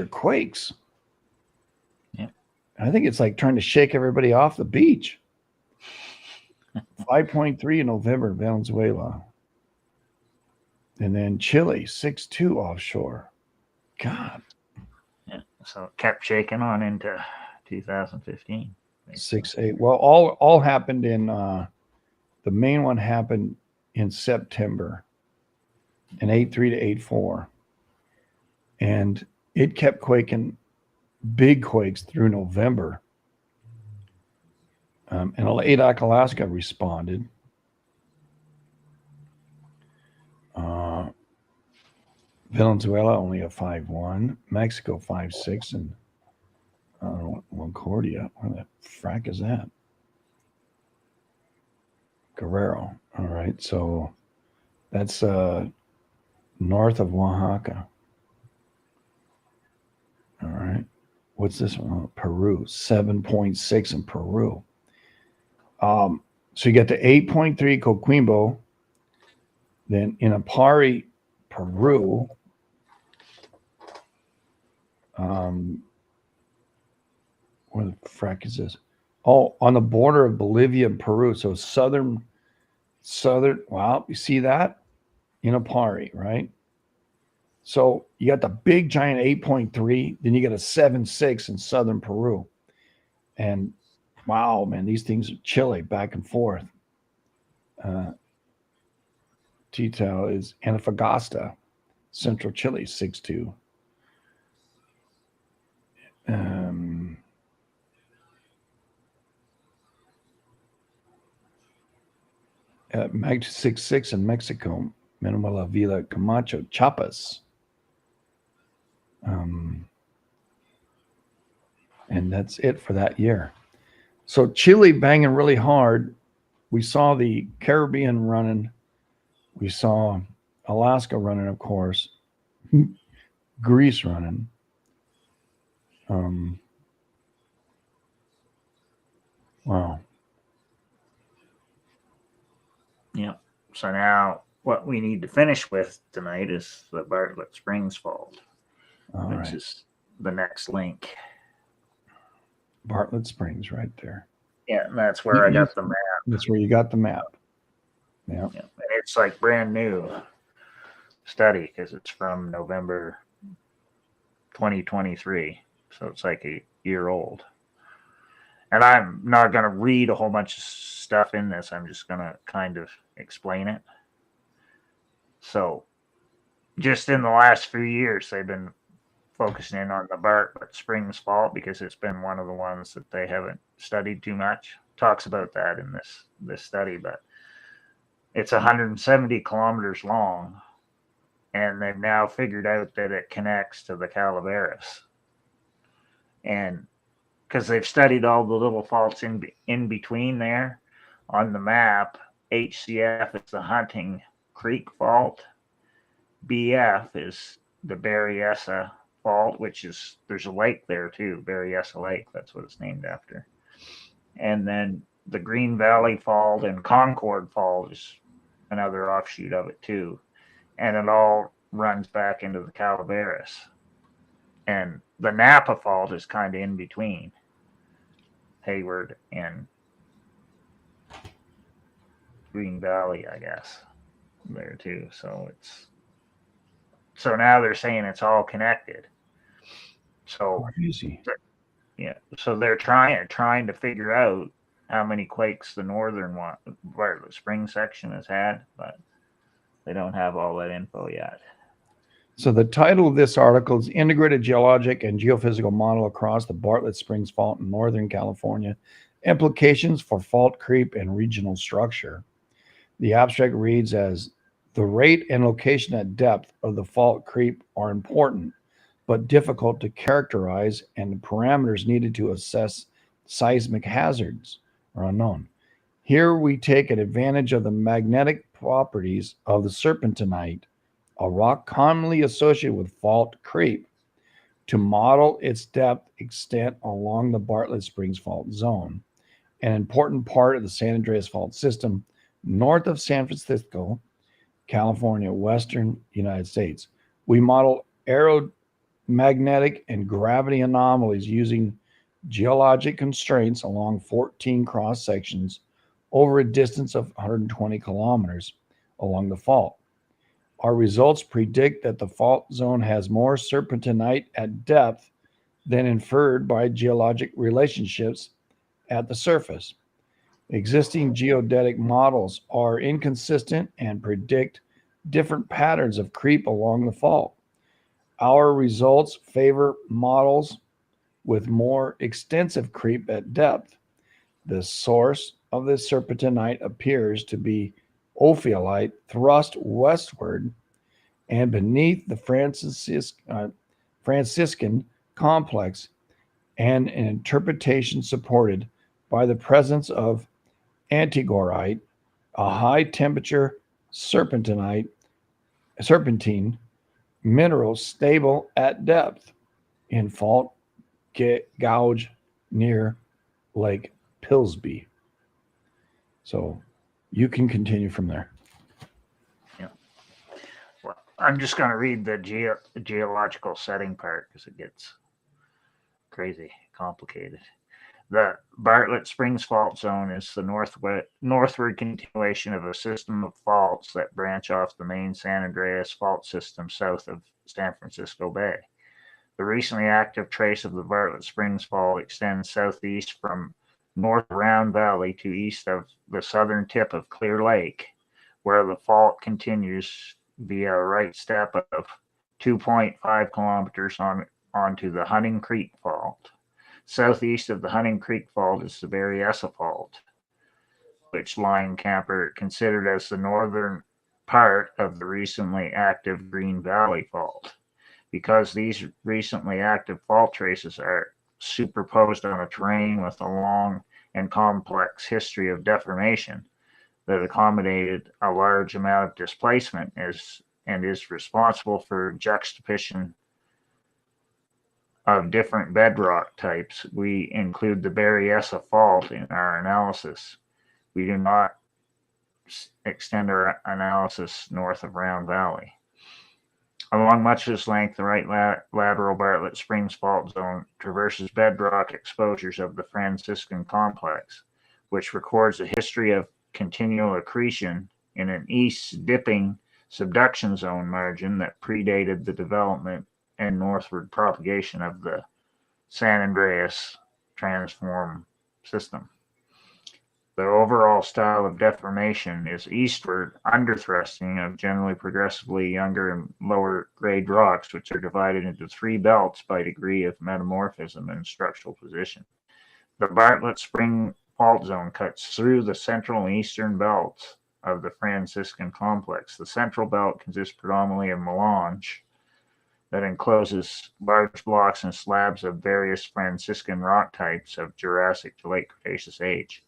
quakes. Yeah. I think it's like trying to shake everybody off the beach. 5.3 in November, Venezuela. And then Chile, 6-2 offshore. God. Yeah, so it kept shaking on into 2015. 6-8. Well, all happened in the main one happened in September, an 8-3 to 8-4. And it kept quaking, big quakes through November. And Adak, Alaska responded. Venezuela only a 5-1. Mexico 5-6. And Concordia. Where the frack is that? Guerrero. All right. So that's north of Oaxaca. All right. what's this one? Oh, Peru, 7.6 in Peru. So you get the 8.3 Coquimbo, then in Apari, Peru. Where the frack is this? Oh, on the border of Bolivia and Peru. So southern. Wow, you see that in Apari, right? So you got the big giant 8.3, then you get a 7.6 in southern Peru. And wow, man, these things are chilly back and forth. Tito is Antofagasta, central Chile, 6.2. Mag 6.6 in Mexico, Manuela Villa Camacho, Chiapas. And that's it for that year. So Chile banging really hard. We saw the Caribbean running. We saw Alaska running, of course. Greece running. Wow. Yeah. So now what we need to finish with tonight is the Bartlett Springs Fault, which is the next link. Bartlett Springs right there. Yeah, and that's where I got the map. That's where you got the map. Yeah. And it's like brand new study because it's from November 2023. So it's like a year old. And I'm not going to read a whole bunch of stuff in this. I'm just going to kind of explain it. So just in the last few years, they've been focusing in on the Bartlett Springs Fault because it's been one of the ones that they haven't studied too much. Talks about that in this study, but it's 170 kilometers long, and they've now figured out that it connects to the Calaveras. And because they've studied all the little faults in between there on the map, HCF is the Hunting Creek Fault. BF is the Berryessa Fault, which is, there's a lake there too, Berryessa Lake. That's what it's named after. And then the Green Valley Fault and Concord Fault is another offshoot of it too. And it all runs back into the Calaveras. And the Napa Fault is kind of in between Hayward and Green Valley, I guess, there too. So now they're saying it's all connected. So crazy. Yeah, so they're trying to figure out how many quakes the northern one, where the spring section has had, but they don't have all that info yet. So the title of this article is Integrated Geologic and Geophysical Model Across the Bartlett Springs Fault in Northern California, Implications for Fault Creep and Regional Structure. The abstract reads as, the rate and location at depth of the fault creep are important, but difficult to characterize, and the parameters needed to assess seismic hazards are unknown. Here we take an advantage of the magnetic properties of the serpentinite, a rock commonly associated with fault creep, to model its depth extent along the Bartlett Springs Fault Zone, an important part of the San Andreas Fault System north of San Francisco, California, Western United States. We model aeromagnetic and gravity anomalies using geologic constraints along 14 cross sections over a distance of 120 kilometers along the fault. Our results predict that the fault zone has more serpentinite at depth than inferred by geologic relationships at the surface. Existing geodetic models are inconsistent and predict different patterns of creep along the fault. Our results favor models with more extensive creep at depth. The source of this serpentinite appears to be ophiolite thrust westward and beneath the Franciscan complex, and an interpretation supported by the presence of antigorite, a high temperature serpentine mineral stable at depth in fault gouge near Lake Pillsby. So you can continue from there. Well, I'm just going to read the geological setting part because it gets crazy complicated. The Bartlett Springs Fault Zone is the northward continuation of a system of faults that branch off the main San Andreas Fault System south of San Francisco Bay. The recently active trace of the Bartlett Springs Fault extends southeast from north of Round Valley to east of the southern tip of Clear Lake, where the fault continues via a right step of 2.5 kilometers onto the Hunting Creek Fault. Southeast of the Hunting Creek Fault is the Berryessa Fault, which Lion Camper considered as the northern part of the recently active Green Valley Fault. Because these recently active fault traces are superposed on a terrain with a long and complex history of deformation that accommodated a large amount of displacement and is responsible for juxtaposition of different bedrock types, we include the Berryessa Fault in our analysis. We do not extend our analysis north of Round Valley. Along much of this length, the right lateral Bartlett Springs Fault Zone traverses bedrock exposures of the Franciscan Complex, which records a history of continual accretion in an east-dipping subduction zone margin that predated the development and northward propagation of the San Andreas transform system. The overall style of deformation is eastward underthrusting of generally progressively younger and lower grade rocks, which are divided into three belts by degree of metamorphism and structural position. The Bartlett Spring Fault Zone cuts through the central and eastern belts of the Franciscan Complex. The central belt consists predominantly of melange that encloses large blocks and slabs of various Franciscan rock types of Jurassic to late Cretaceous age.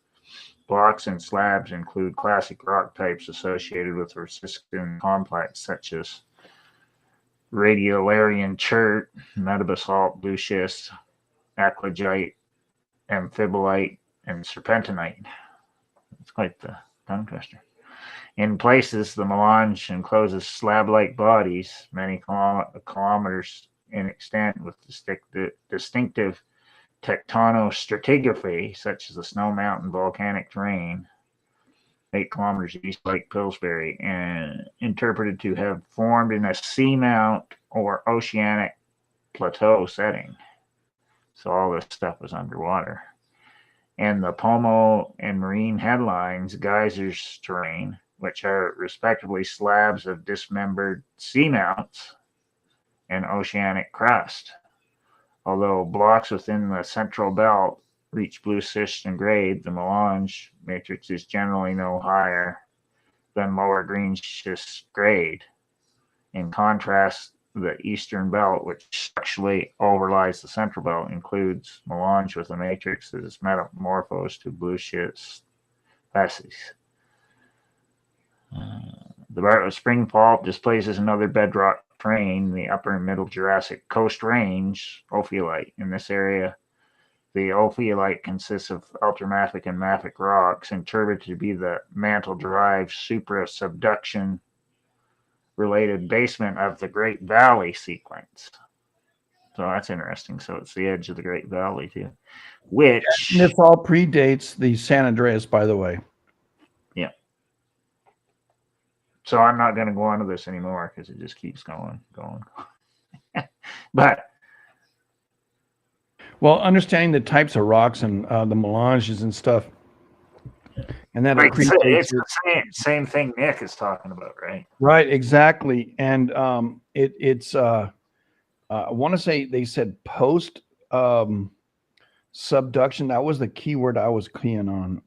Blocks and slabs include classic rock types associated with the Franciscan Complex, such as radiolarian chert, metabasalt, blue schist, eclogite, amphibolite, and serpentinite. It's quite the tongue twister. In places, the melange encloses slab-like bodies, many kilometers in extent, with distinctive tectonostratigraphy, such as the Snow Mountain volcanic terrain, 8 kilometers east of Lake Pillsbury, and interpreted to have formed in a seamount or oceanic plateau setting. So all this stuff was underwater. And the Pomo and Marine Headlines geysers terrain, which are respectively slabs of dismembered seamounts and oceanic crust. Although blocks within the central belt reach blue schist and grade, the melange matrix is generally no higher than lower green schist grade. In contrast, the eastern belt, which structurally overlies the central belt, includes melange with a matrix that is metamorphosed to blue schist facies. The Bartlett Spring Fault displaces another bedrock terrain, the upper and middle Jurassic Coast Range ophiolite. In this area, the ophiolite consists of ultramafic and mafic rocks, interpreted to be the mantle-derived supra-subduction related basement of the Great Valley sequence. So that's interesting. So it's the edge of the Great Valley too. Which and this all predates the San Andreas, by the way. Yeah. So I'm not going to go on to this anymore because it just keeps going. But well, understanding the types of rocks and the melanges and stuff, and that it's the same thing Nick is talking about, right? Right, exactly. And it's I want to say they said post subduction. That was the key word I was keying on,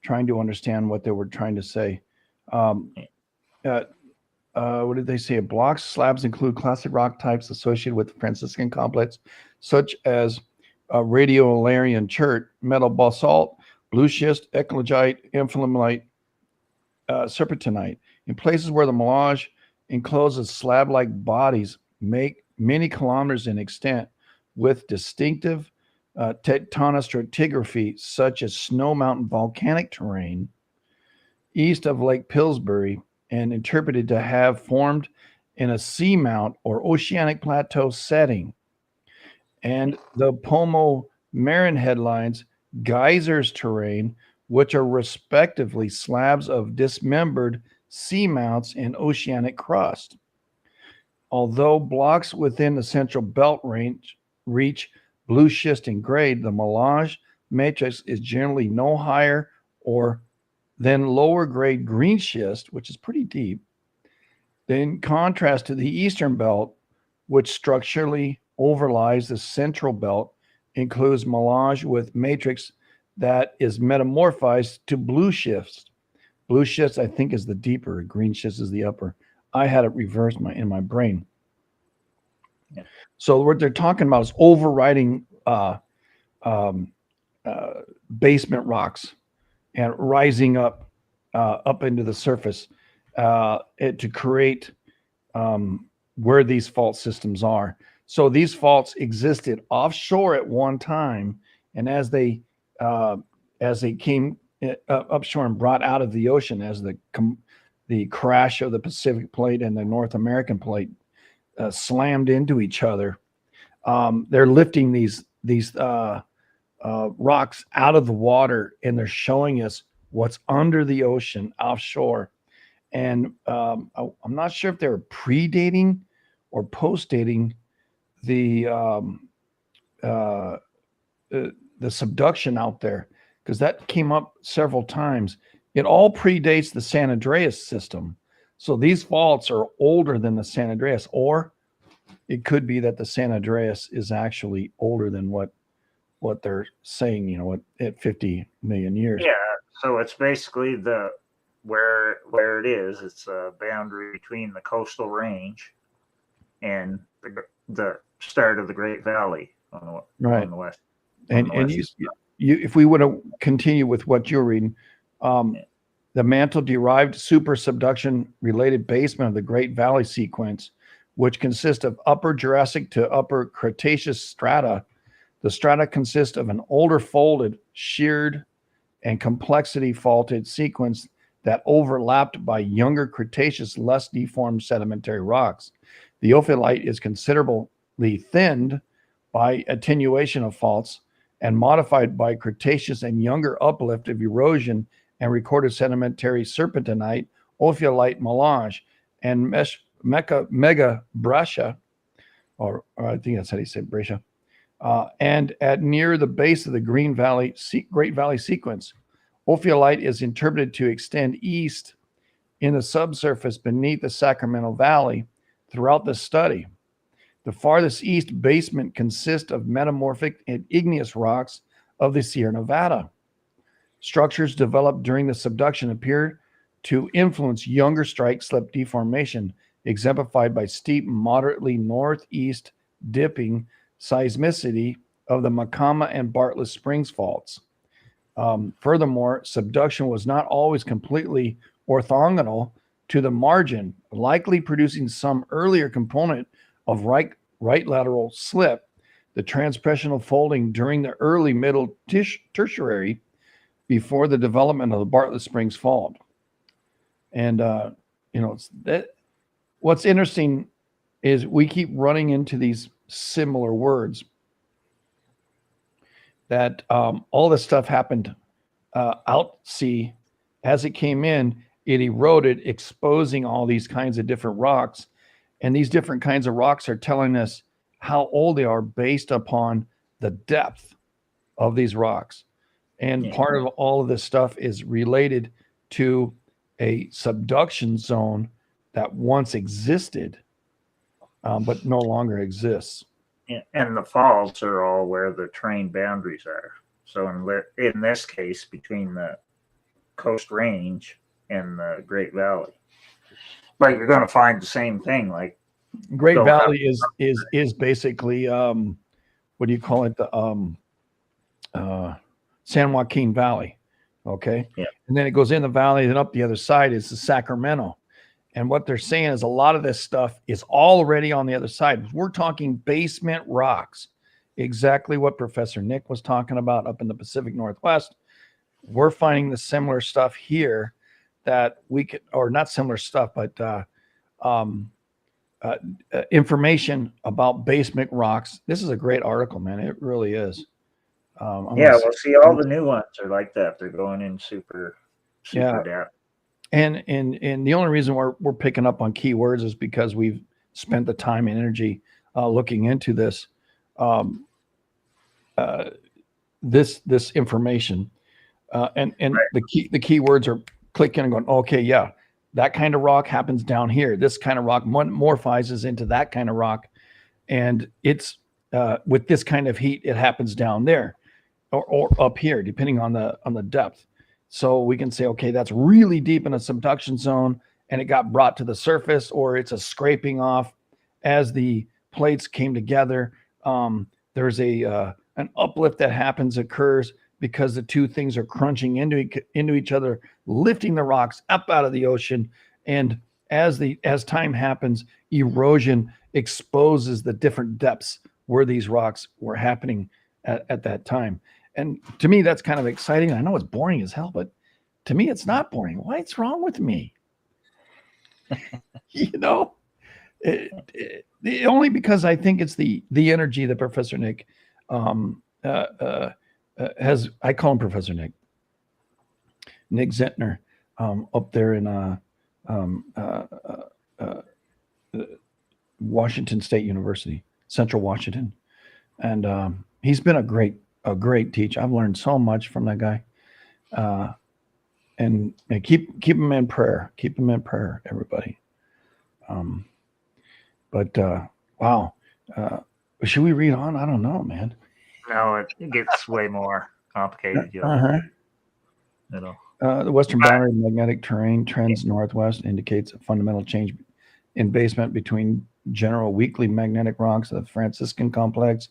trying to understand what they were trying to say. What did they say? Blocks, slabs include classic rock types associated with the Franciscan complex, such as radiolarian chert, metal basalt, blue schist, eclogite, amphibolite, serpentinite. In places where the melange encloses slab-like bodies, make many kilometers in extent, with distinctive tectonostratigraphy, such as snow mountain volcanic terrain east of Lake Pillsbury, and interpreted to have formed in a seamount or oceanic plateau setting. And the Pomo Marin headlines, geysers terrain, which are respectively slabs of dismembered seamounts and oceanic crust. Although blocks within the central belt range reach blue schist in grade, the melange matrix is generally no higher or than lower grade green schist, which is pretty deep. In contrast to the eastern belt, which structurally overlies the central belt, includes melange with matrix that is metamorphized to blue schist. Blue schist, I think, is the deeper. Green schist is the upper. I had it reversed in my brain. Yeah. So what they're talking about is overriding basement rocks and rising up into the surface to create where these fault systems are. So these faults existed offshore at one time, and as they came upshore and brought out of the ocean, as the crash of the Pacific Plate and the North American Plate slammed into each other, they're lifting these rocks out of the water, and they're showing us what's under the ocean offshore. And I'm not sure if they're predating or post-dating the subduction out there, because that came up several times. It all predates the San Andreas system. So these faults are older than the San Andreas, or it could be that the San Andreas is actually older than what they're saying, at 50 million years. Yeah, so it's basically where it is. It's a boundary between the coastal range and the start of the Great Valley on the west. And you, if we would to continue with what you're reading, the mantle-derived super-subduction related basement of the Great Valley sequence, which consists of upper Jurassic to upper Cretaceous strata. The strata consist of an older folded, sheared, and complexity faulted sequence that overlapped by younger Cretaceous, less deformed sedimentary rocks. The ophiolite is considerably thinned by attenuation of faults and modified by Cretaceous and younger uplift of erosion and recorded sedimentary serpentinite, ophiolite melange, and mega breccia, or I think that's how you say breccia, and at near the base of the Great Valley sequence. Ophiolite is interpreted to extend east in the subsurface beneath the Sacramento Valley throughout the study. The farthest east basement consists of metamorphic and igneous rocks of the Sierra Nevada. Structures developed during the subduction appear to influence younger strike slip deformation, exemplified by steep, moderately northeast dipping seismicity of the Macama and Bartlett Springs faults. Furthermore, subduction was not always completely orthogonal to the margin, likely producing some earlier component of right lateral slip, the transpressional folding during the early middle tertiary before the development of the Bartlett Springs fault. And what's interesting is we keep running into these similar words, that all this stuff happened out sea. As it came in, it eroded, exposing all these kinds of different rocks. And these different kinds of rocks are telling us how old they are based upon the depth of these rocks. And part of all of this stuff is related to a subduction zone that once existed, but no longer exists. And the faults are all where the terrain boundaries are. So in this case, between the Coast Range and the Great Valley, like you're going to find the same thing. Like Great Valley is basically what do you call it? The San Joaquin Valley. Okay. Yeah. And then it goes in the valley, and up the other side is the Sacramento. And what they're saying is a lot of this stuff is already on the other side. We're talking basement rocks. exactly what Professor Nick was talking about up in the Pacific Northwest. We're finding the similar stuff here that we could, or not similar stuff, but um, information about basement rocks. This is a great article, man. It really is. Yeah, well, see, all the new ones are like that. They're going in super depth. And the only reason we're picking up on keywords is because we've spent the time and energy looking into this this information, and right. the keywords are clicking and going, okay, yeah, that kind of rock happens down here. This kind of rock morphizes into that kind of rock, and it's with this kind of heat, it happens down there or up here, depending on the depth. So we can say, okay, that's really deep in a subduction zone, and it got brought to the surface, or it's a scraping off as the plates came together. There's an uplift that occurs because the two things are crunching into each other, lifting the rocks up out of the ocean. And as time happens, erosion exposes the different depths where these rocks were happening at that time. And to me, that's kind of exciting. I know it's boring as hell, but to me, it's not boring. What's wrong with me? Only because I think it's the energy that Professor Nick has. I call him Professor Nick Zentner, up there in Washington State University, Central Washington, and he's been a great teacher. I've learned so much from that guy, and keep him in prayer. Keep him in prayer, everybody. But wow, should we read on? I don't know, man. No, it gets way more complicated. The western boundary of magnetic terrain trends northwest indicates a fundamental change in basement between general weakly magnetic rocks of the Franciscan complex,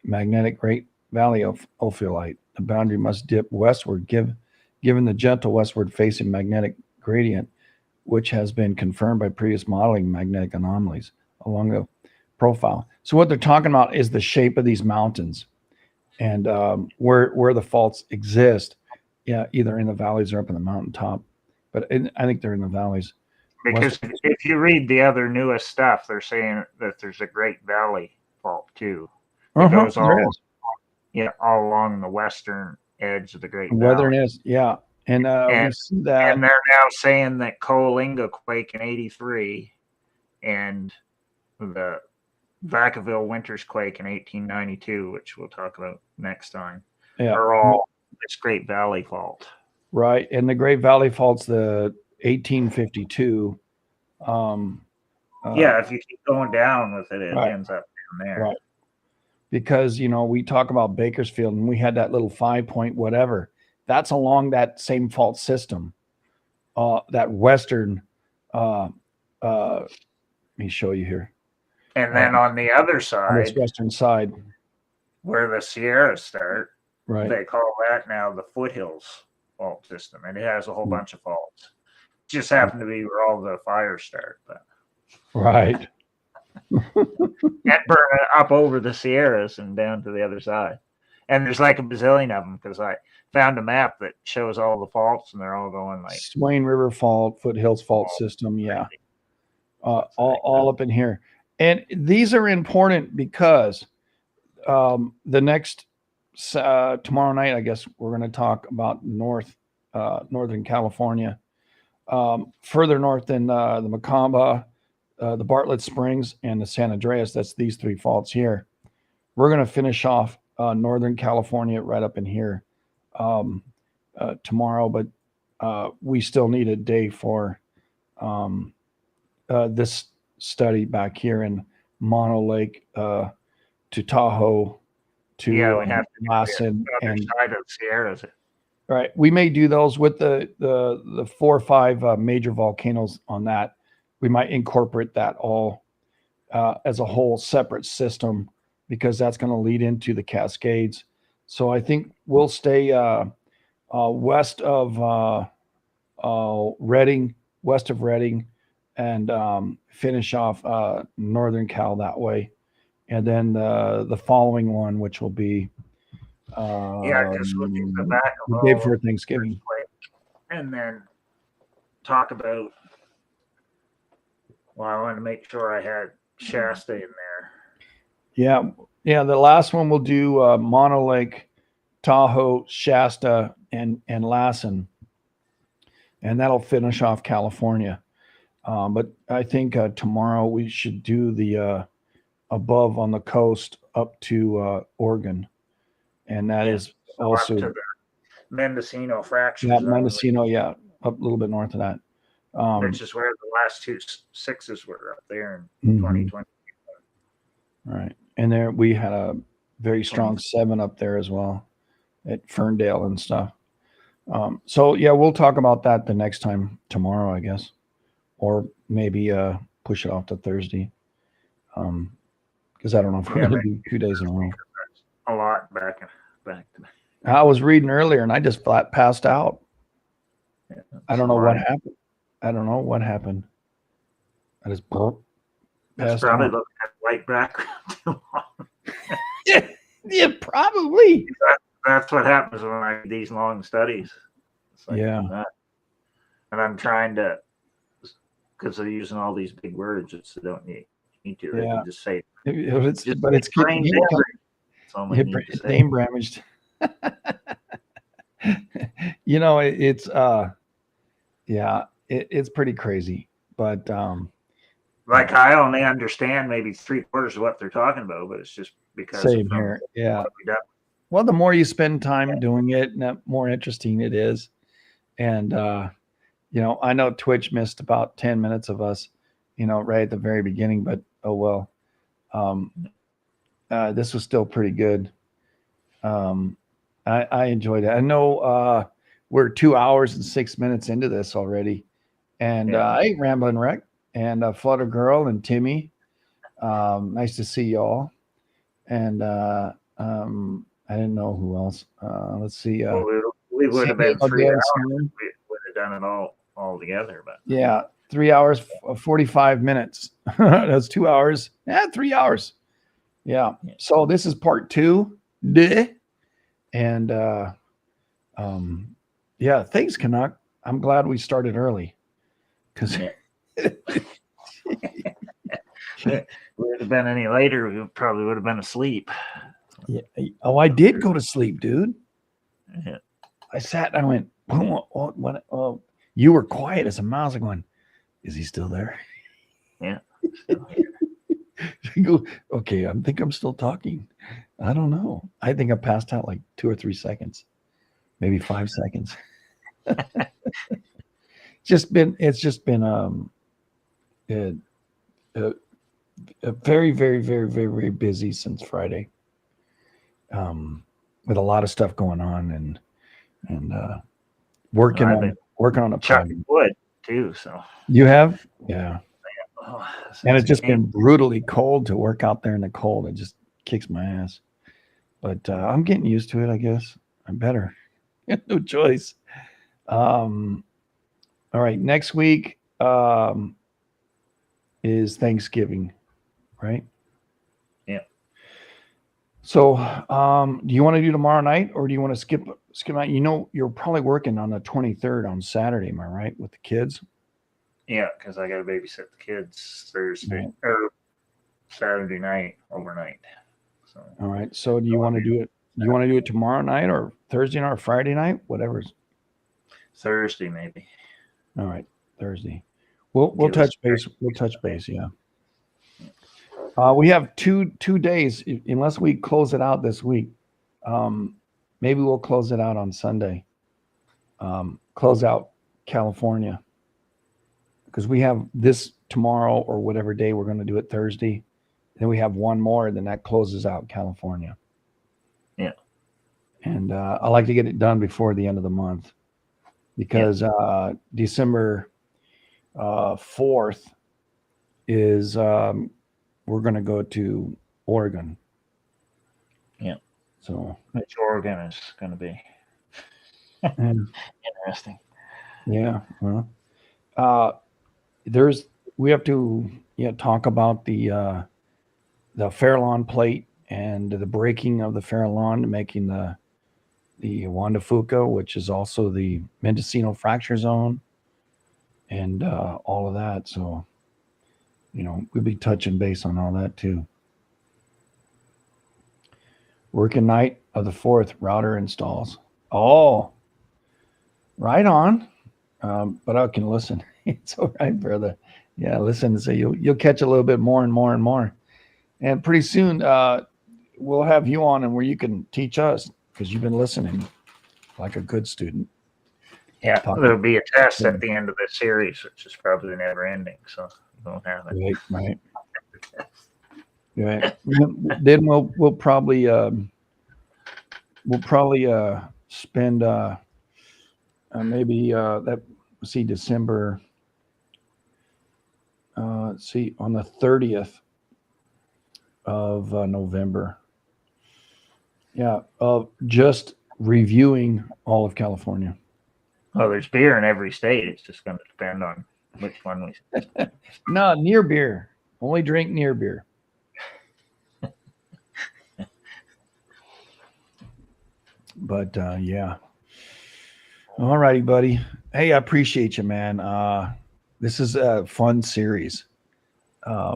magnetic Great Valley of ophiolite. The boundary must dip westward, given the gentle westward facing magnetic gradient, which has been confirmed by previous modeling magnetic anomalies along the profile. So what they're talking about is the shape of these mountains and where the faults exist. Yeah, either in the valleys or up in the mountaintop, but I think they're in the valleys. Because if you read the other newest stuff, they're saying that there's a Great Valley fault too. It goes all along the western edge of the Great Valley. Yeah. And we see that. And they're now saying that Coalinga quake in 83 and the Vacaville Winters quake in 1892, which we'll talk about next time, are all this Great Valley fault. Right. And the Great Valley fault's the 1852. If you keep going down with it, it ends up down there. Right. Because, we talk about Bakersfield and we had that little 5-point whatever. That's along that same fault system. That western, let me show you here. And then on the other side, on this western side, where the Sierras start, right, they call that now the Foothills fault system. And it has a whole bunch of faults. Just happen to be where all the fires start. But. Right. And burn it up over the Sierras and down to the other side. And there's like a bazillion of them because I found a map that shows all the faults and they're all going like Swain River Fault, Foothills Fault System. Yeah. All up in here. And these are important because the next tomorrow night, I guess we're going to talk about Northern California, further north than the Macamba, the Bartlett Springs, and the San Andreas. That's these three faults here. We're going to finish off Northern California right up in here tomorrow, but we still need a day for this study back here in Mono Lake to Tahoe to we have to Lassen and side of Sierras. Right. We may do those with the 4 or 5 major volcanoes on that. We might incorporate that all as a whole separate system because that's going to lead into the Cascades. So I think we'll stay west of Redding, and finish off Northern Cal that way. and then the following one, which will be Yeah, because we'll do the back of the day all before Thanksgiving. earthquake, and then talk about. Well, I wanted to make sure I had Shasta in there. Yeah, yeah. The last one we'll do Mono Lake, Tahoe, Shasta, and Lassen, and that'll finish off California. But I think tomorrow we should do the above on the coast up to Oregon, and that Yeah. is So also up to the Mendocino fracture yeah, zone, Mendocino, yeah, up a little bit north of that. which is where the last two sixes were up there in Mhm. 2020. Right, and there we had a very strong 7 up there as well at Ferndale and stuff. So yeah, we'll talk about that the next time tomorrow, I guess, or maybe push it off to Thursday. Because I don't know if we're Yeah, going to do 2 days in a row. a lot back to I was reading earlier and I just flat passed out. I don't know what happened. I don't know what happened. I just That's passed probably out. looking at white background too long. Yeah, probably. That's what happens when I do these long studies. It's like Yeah. that. And I'm trying to, because they're using all these big words, it's they don't need to. They Yeah. can just say, It's, just but it's brain getting damage. That's all they need to say. name damaged. You know, it's yeah, it's pretty crazy. But Like I only understand maybe 3/4 of what they're talking about, but it's just because same from here. Yeah. what we done. Well, the more you spend time doing it, the more interesting it is. And you know, I know Twitch missed about 10 minutes of us, you know, right at the very beginning, but oh well. This was still pretty good. I enjoyed it. I know we're 2 hours and 6 minutes into this already. And hey, Rambling Wreck and Flutter Girl and Timmy. Nice to see y'all. And I didn't know who else. Let's see. Well, we would have been San 3 Diego hours. Dan. We would have done it all together. But Yeah, 3 hours, 45 minutes. That's 2 hours. Yeah, 3 hours. Yeah. So this is part 2. Duh. And yeah, thanks, Canuck. I'm glad we started early because would have been any later, we probably would have been asleep. yeah. Oh, I did go to sleep, dude. Yeah. I sat and I went, oh, you were quiet as a mouse. I'm going, is he still there? Yeah. Go, okay, I think I'm still talking. I don't know. I think I passed out like 2 or 3 seconds, maybe 5 seconds. It's just been a very, very, very, very, very busy since Friday. With a lot of stuff going on and working on a project. Wood too. So you have, yeah. Oh, And it's just been brutally cold to work out there in the cold. It just kicks my ass. But I'm getting used to it, I guess. I'm better. No choice. All right. Next week is Thanksgiving, right? Yeah. So do you want to do tomorrow night or do you want to skip out? You know, you're probably working on the 23rd on Saturday, am I right, with the kids? Yeah, because I got to babysit the kids Thursday or Saturday night overnight. So all right. So do you want to do it? Do you want to do it tomorrow night or Thursday night or Friday night? Whatever's Thursday, maybe. All right, Thursday. We'll touch base. We'll touch base. Yeah. We have two days unless we close it out this week. Maybe we'll close it out on Sunday. Close out California because we have this tomorrow or whatever day we're going to do it Thursday. Then we have one more, and then that closes out California. Yeah. And I like to get it done before the end of the month because December 4th is we're going to go to Oregon. Yeah. So which Oregon is going to be interesting. Yeah. Well, we have to talk about the Farallon plate and the breaking of the Farallon, making the Juan de Fuca, which is also the Mendocino fracture zone, and all of that. So, we'll be touching base on all that too. Working night of the 4th, router installs. Oh, right on. But I can listen. It's all right, brother. Yeah, listen. So you'll catch a little bit more and more and more, and pretty soon we'll have you on and where you can teach us because you've been listening like a good student. Yeah, there'll be a test at the end of the series, which is probably never ending, so you won't have it. Right. Right. Then we'll probably spend maybe December. Let's see, on the 30th of November. Yeah, of just reviewing all of California. Well, there's beer in every state. It's just going to depend on which one we. No, near beer. Only drink near beer. But yeah. All righty, buddy. Hey, I appreciate you, man. This is a fun series. A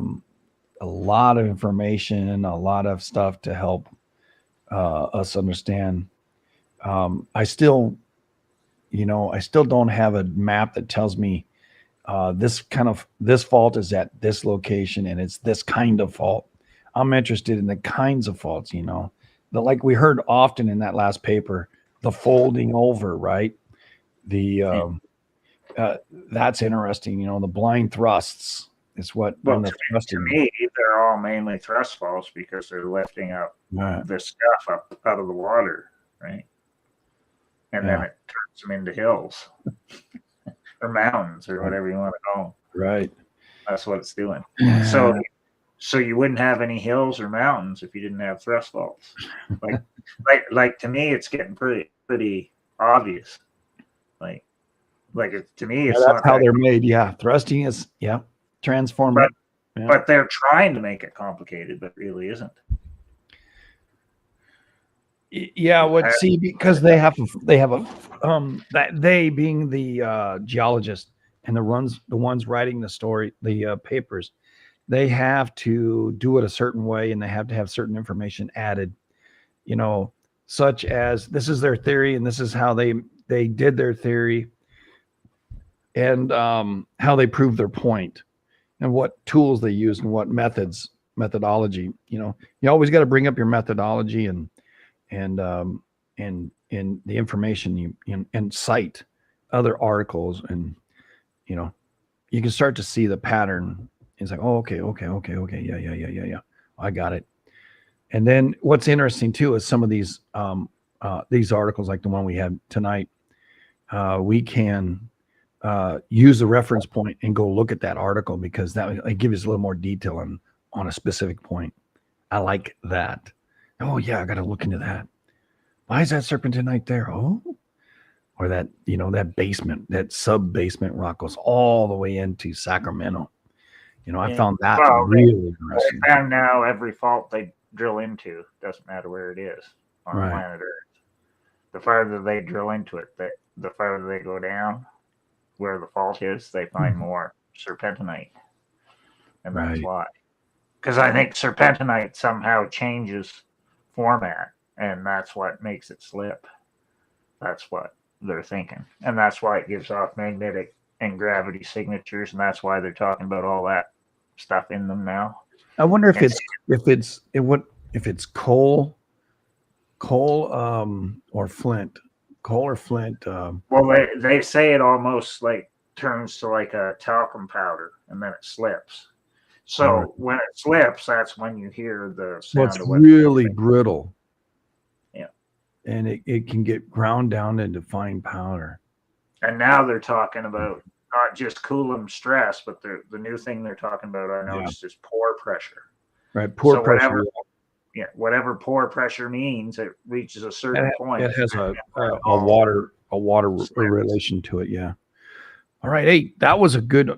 lot of information, a lot of stuff to help us understand. I still don't have a map that tells me this fault is at this location and it's this kind of fault. I'm interested in the kinds of faults, like we heard often in that last paper, the folding over, right? That's interesting. The blind thrusts is what. Well, to me, they're all mainly thrust faults because they're lifting up the stuff up out of the water, right? And then it turns them into hills or mountains or whatever you want to call them. Right. That's what it's doing. So you wouldn't have any hills or mountains if you didn't have thrust faults. Like to me, it's getting pretty obvious. To me, it's that's how they're made. Yeah, thrusting is transformer. But they're trying to make it complicated, but really isn't. Yeah, because they have that they being the geologist and the ones writing the story, the papers, they have to do it a certain way and they have to have certain information added, such as this is their theory and this is how they did their theory and how they proved their point and what tools they used and what methodology. You always got to bring up your methodology and the information and cite other articles, and you can start to see the pattern. It's like, oh, okay, yeah, I got it. And then what's interesting too is some of these articles, like the one we had tonight, we can use the reference point and go look at that article because it gives us a little more detail on a specific point. I like that. Oh yeah, I got to look into that. Why is that serpentinite there? Oh, or that that basement, that sub basement rock goes all the way into Sacramento. I found that really interesting. And now every fault they drill into doesn't matter where it is on planet Earth. The farther they drill into it, the farther they go down where the fault is, they find more serpentinite, and that's why. Because I think serpentinite somehow changes format, and that's what makes it slip. That's what they're thinking, and that's why it gives off magnetic and gravity signatures, and that's why they're talking about all that stuff in them now. I wonder if it's coal or flint. Coal or flint. Well, they say it almost like turns to like a talcum powder, and then it slips. So when it slips, that's when you hear the sound. It's really brittle. Yeah. And it can get ground down into fine powder. And now they're talking about not just Coulomb stress, but the new thing they're talking about, I know, is just pore pressure. Right, pore pressure. Whatever pore pressure means, it reaches a certain point. It has a water relation to it. Yeah. All right. Hey, that was a good. Do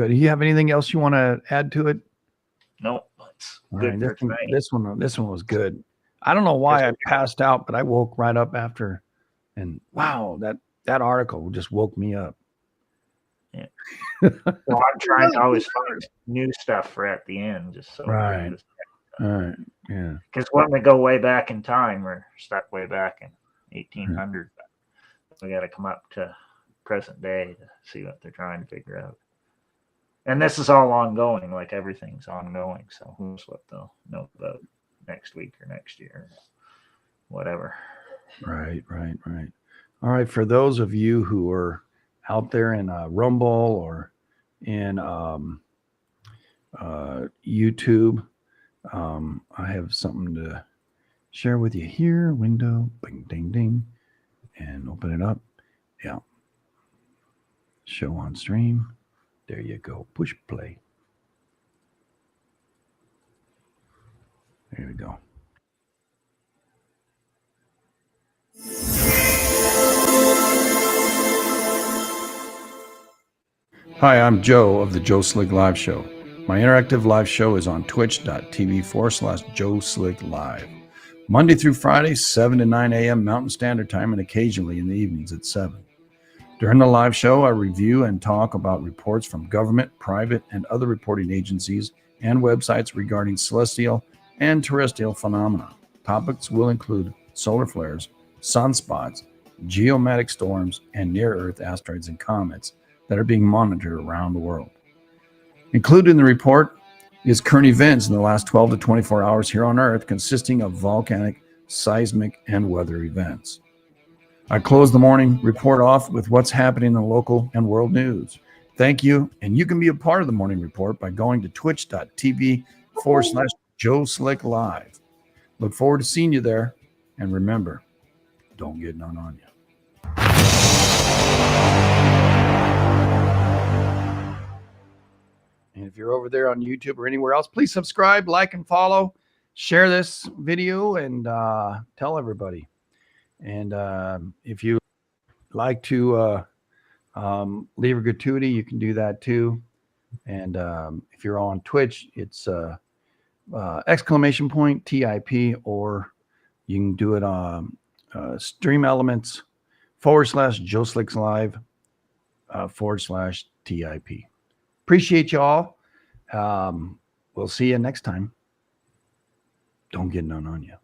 you have anything else you want to add to it? Nope. It's All good right, for tonight. this one was good. I don't know why I passed out, but I woke right up after, and wow, that article just woke me up. Yeah. Well, I'm trying to always find new stuff for at the end, just so Right. All right. Yeah. Because when we go way back in time, we're stuck way back in 1800. We got to come up to present day to see what they're trying to figure out. And this is all ongoing, like everything's ongoing. So who knows what they'll know about next week or next year, whatever. Right. All right. For those of you who are out there in Rumble or in YouTube, I have something to share with you here. Window, bing, ding, ding, and open it up. Yeah. Show on stream. There you go. Push play. There we go. Hi, I'm Joe of the Joe Slick Live Show. My interactive live show is on twitch.tv/Joe Slick Live. Monday through Friday, 7 to 9 a.m. Mountain Standard Time, and occasionally in the evenings at 7. During the live show, I review and talk about reports from government, private, and other reporting agencies and websites regarding celestial and terrestrial phenomena. Topics will include solar flares, sunspots, geomagnetic storms, and near-Earth asteroids and comets that are being monitored around the world. Included in the report is current events in the last 12 to 24 hours here on Earth, consisting of volcanic, seismic, and weather events. I close the morning report off with what's happening in the local and world news. Thank you, and you can be a part of the morning report by going to twitch.tv/Joe Slick Live. Look forward to seeing you there, and remember, don't get none on you. And if you're over there on YouTube or anywhere else, please subscribe, like, and follow. Share this video and tell everybody. And if you like to leave a gratuity, you can do that too. And if you're on Twitch, it's exclamation point TIP, or you can do it on Stream Elements /Joe Slicks Live /TIP. Appreciate you all. We'll see you next time. Don't get none on you.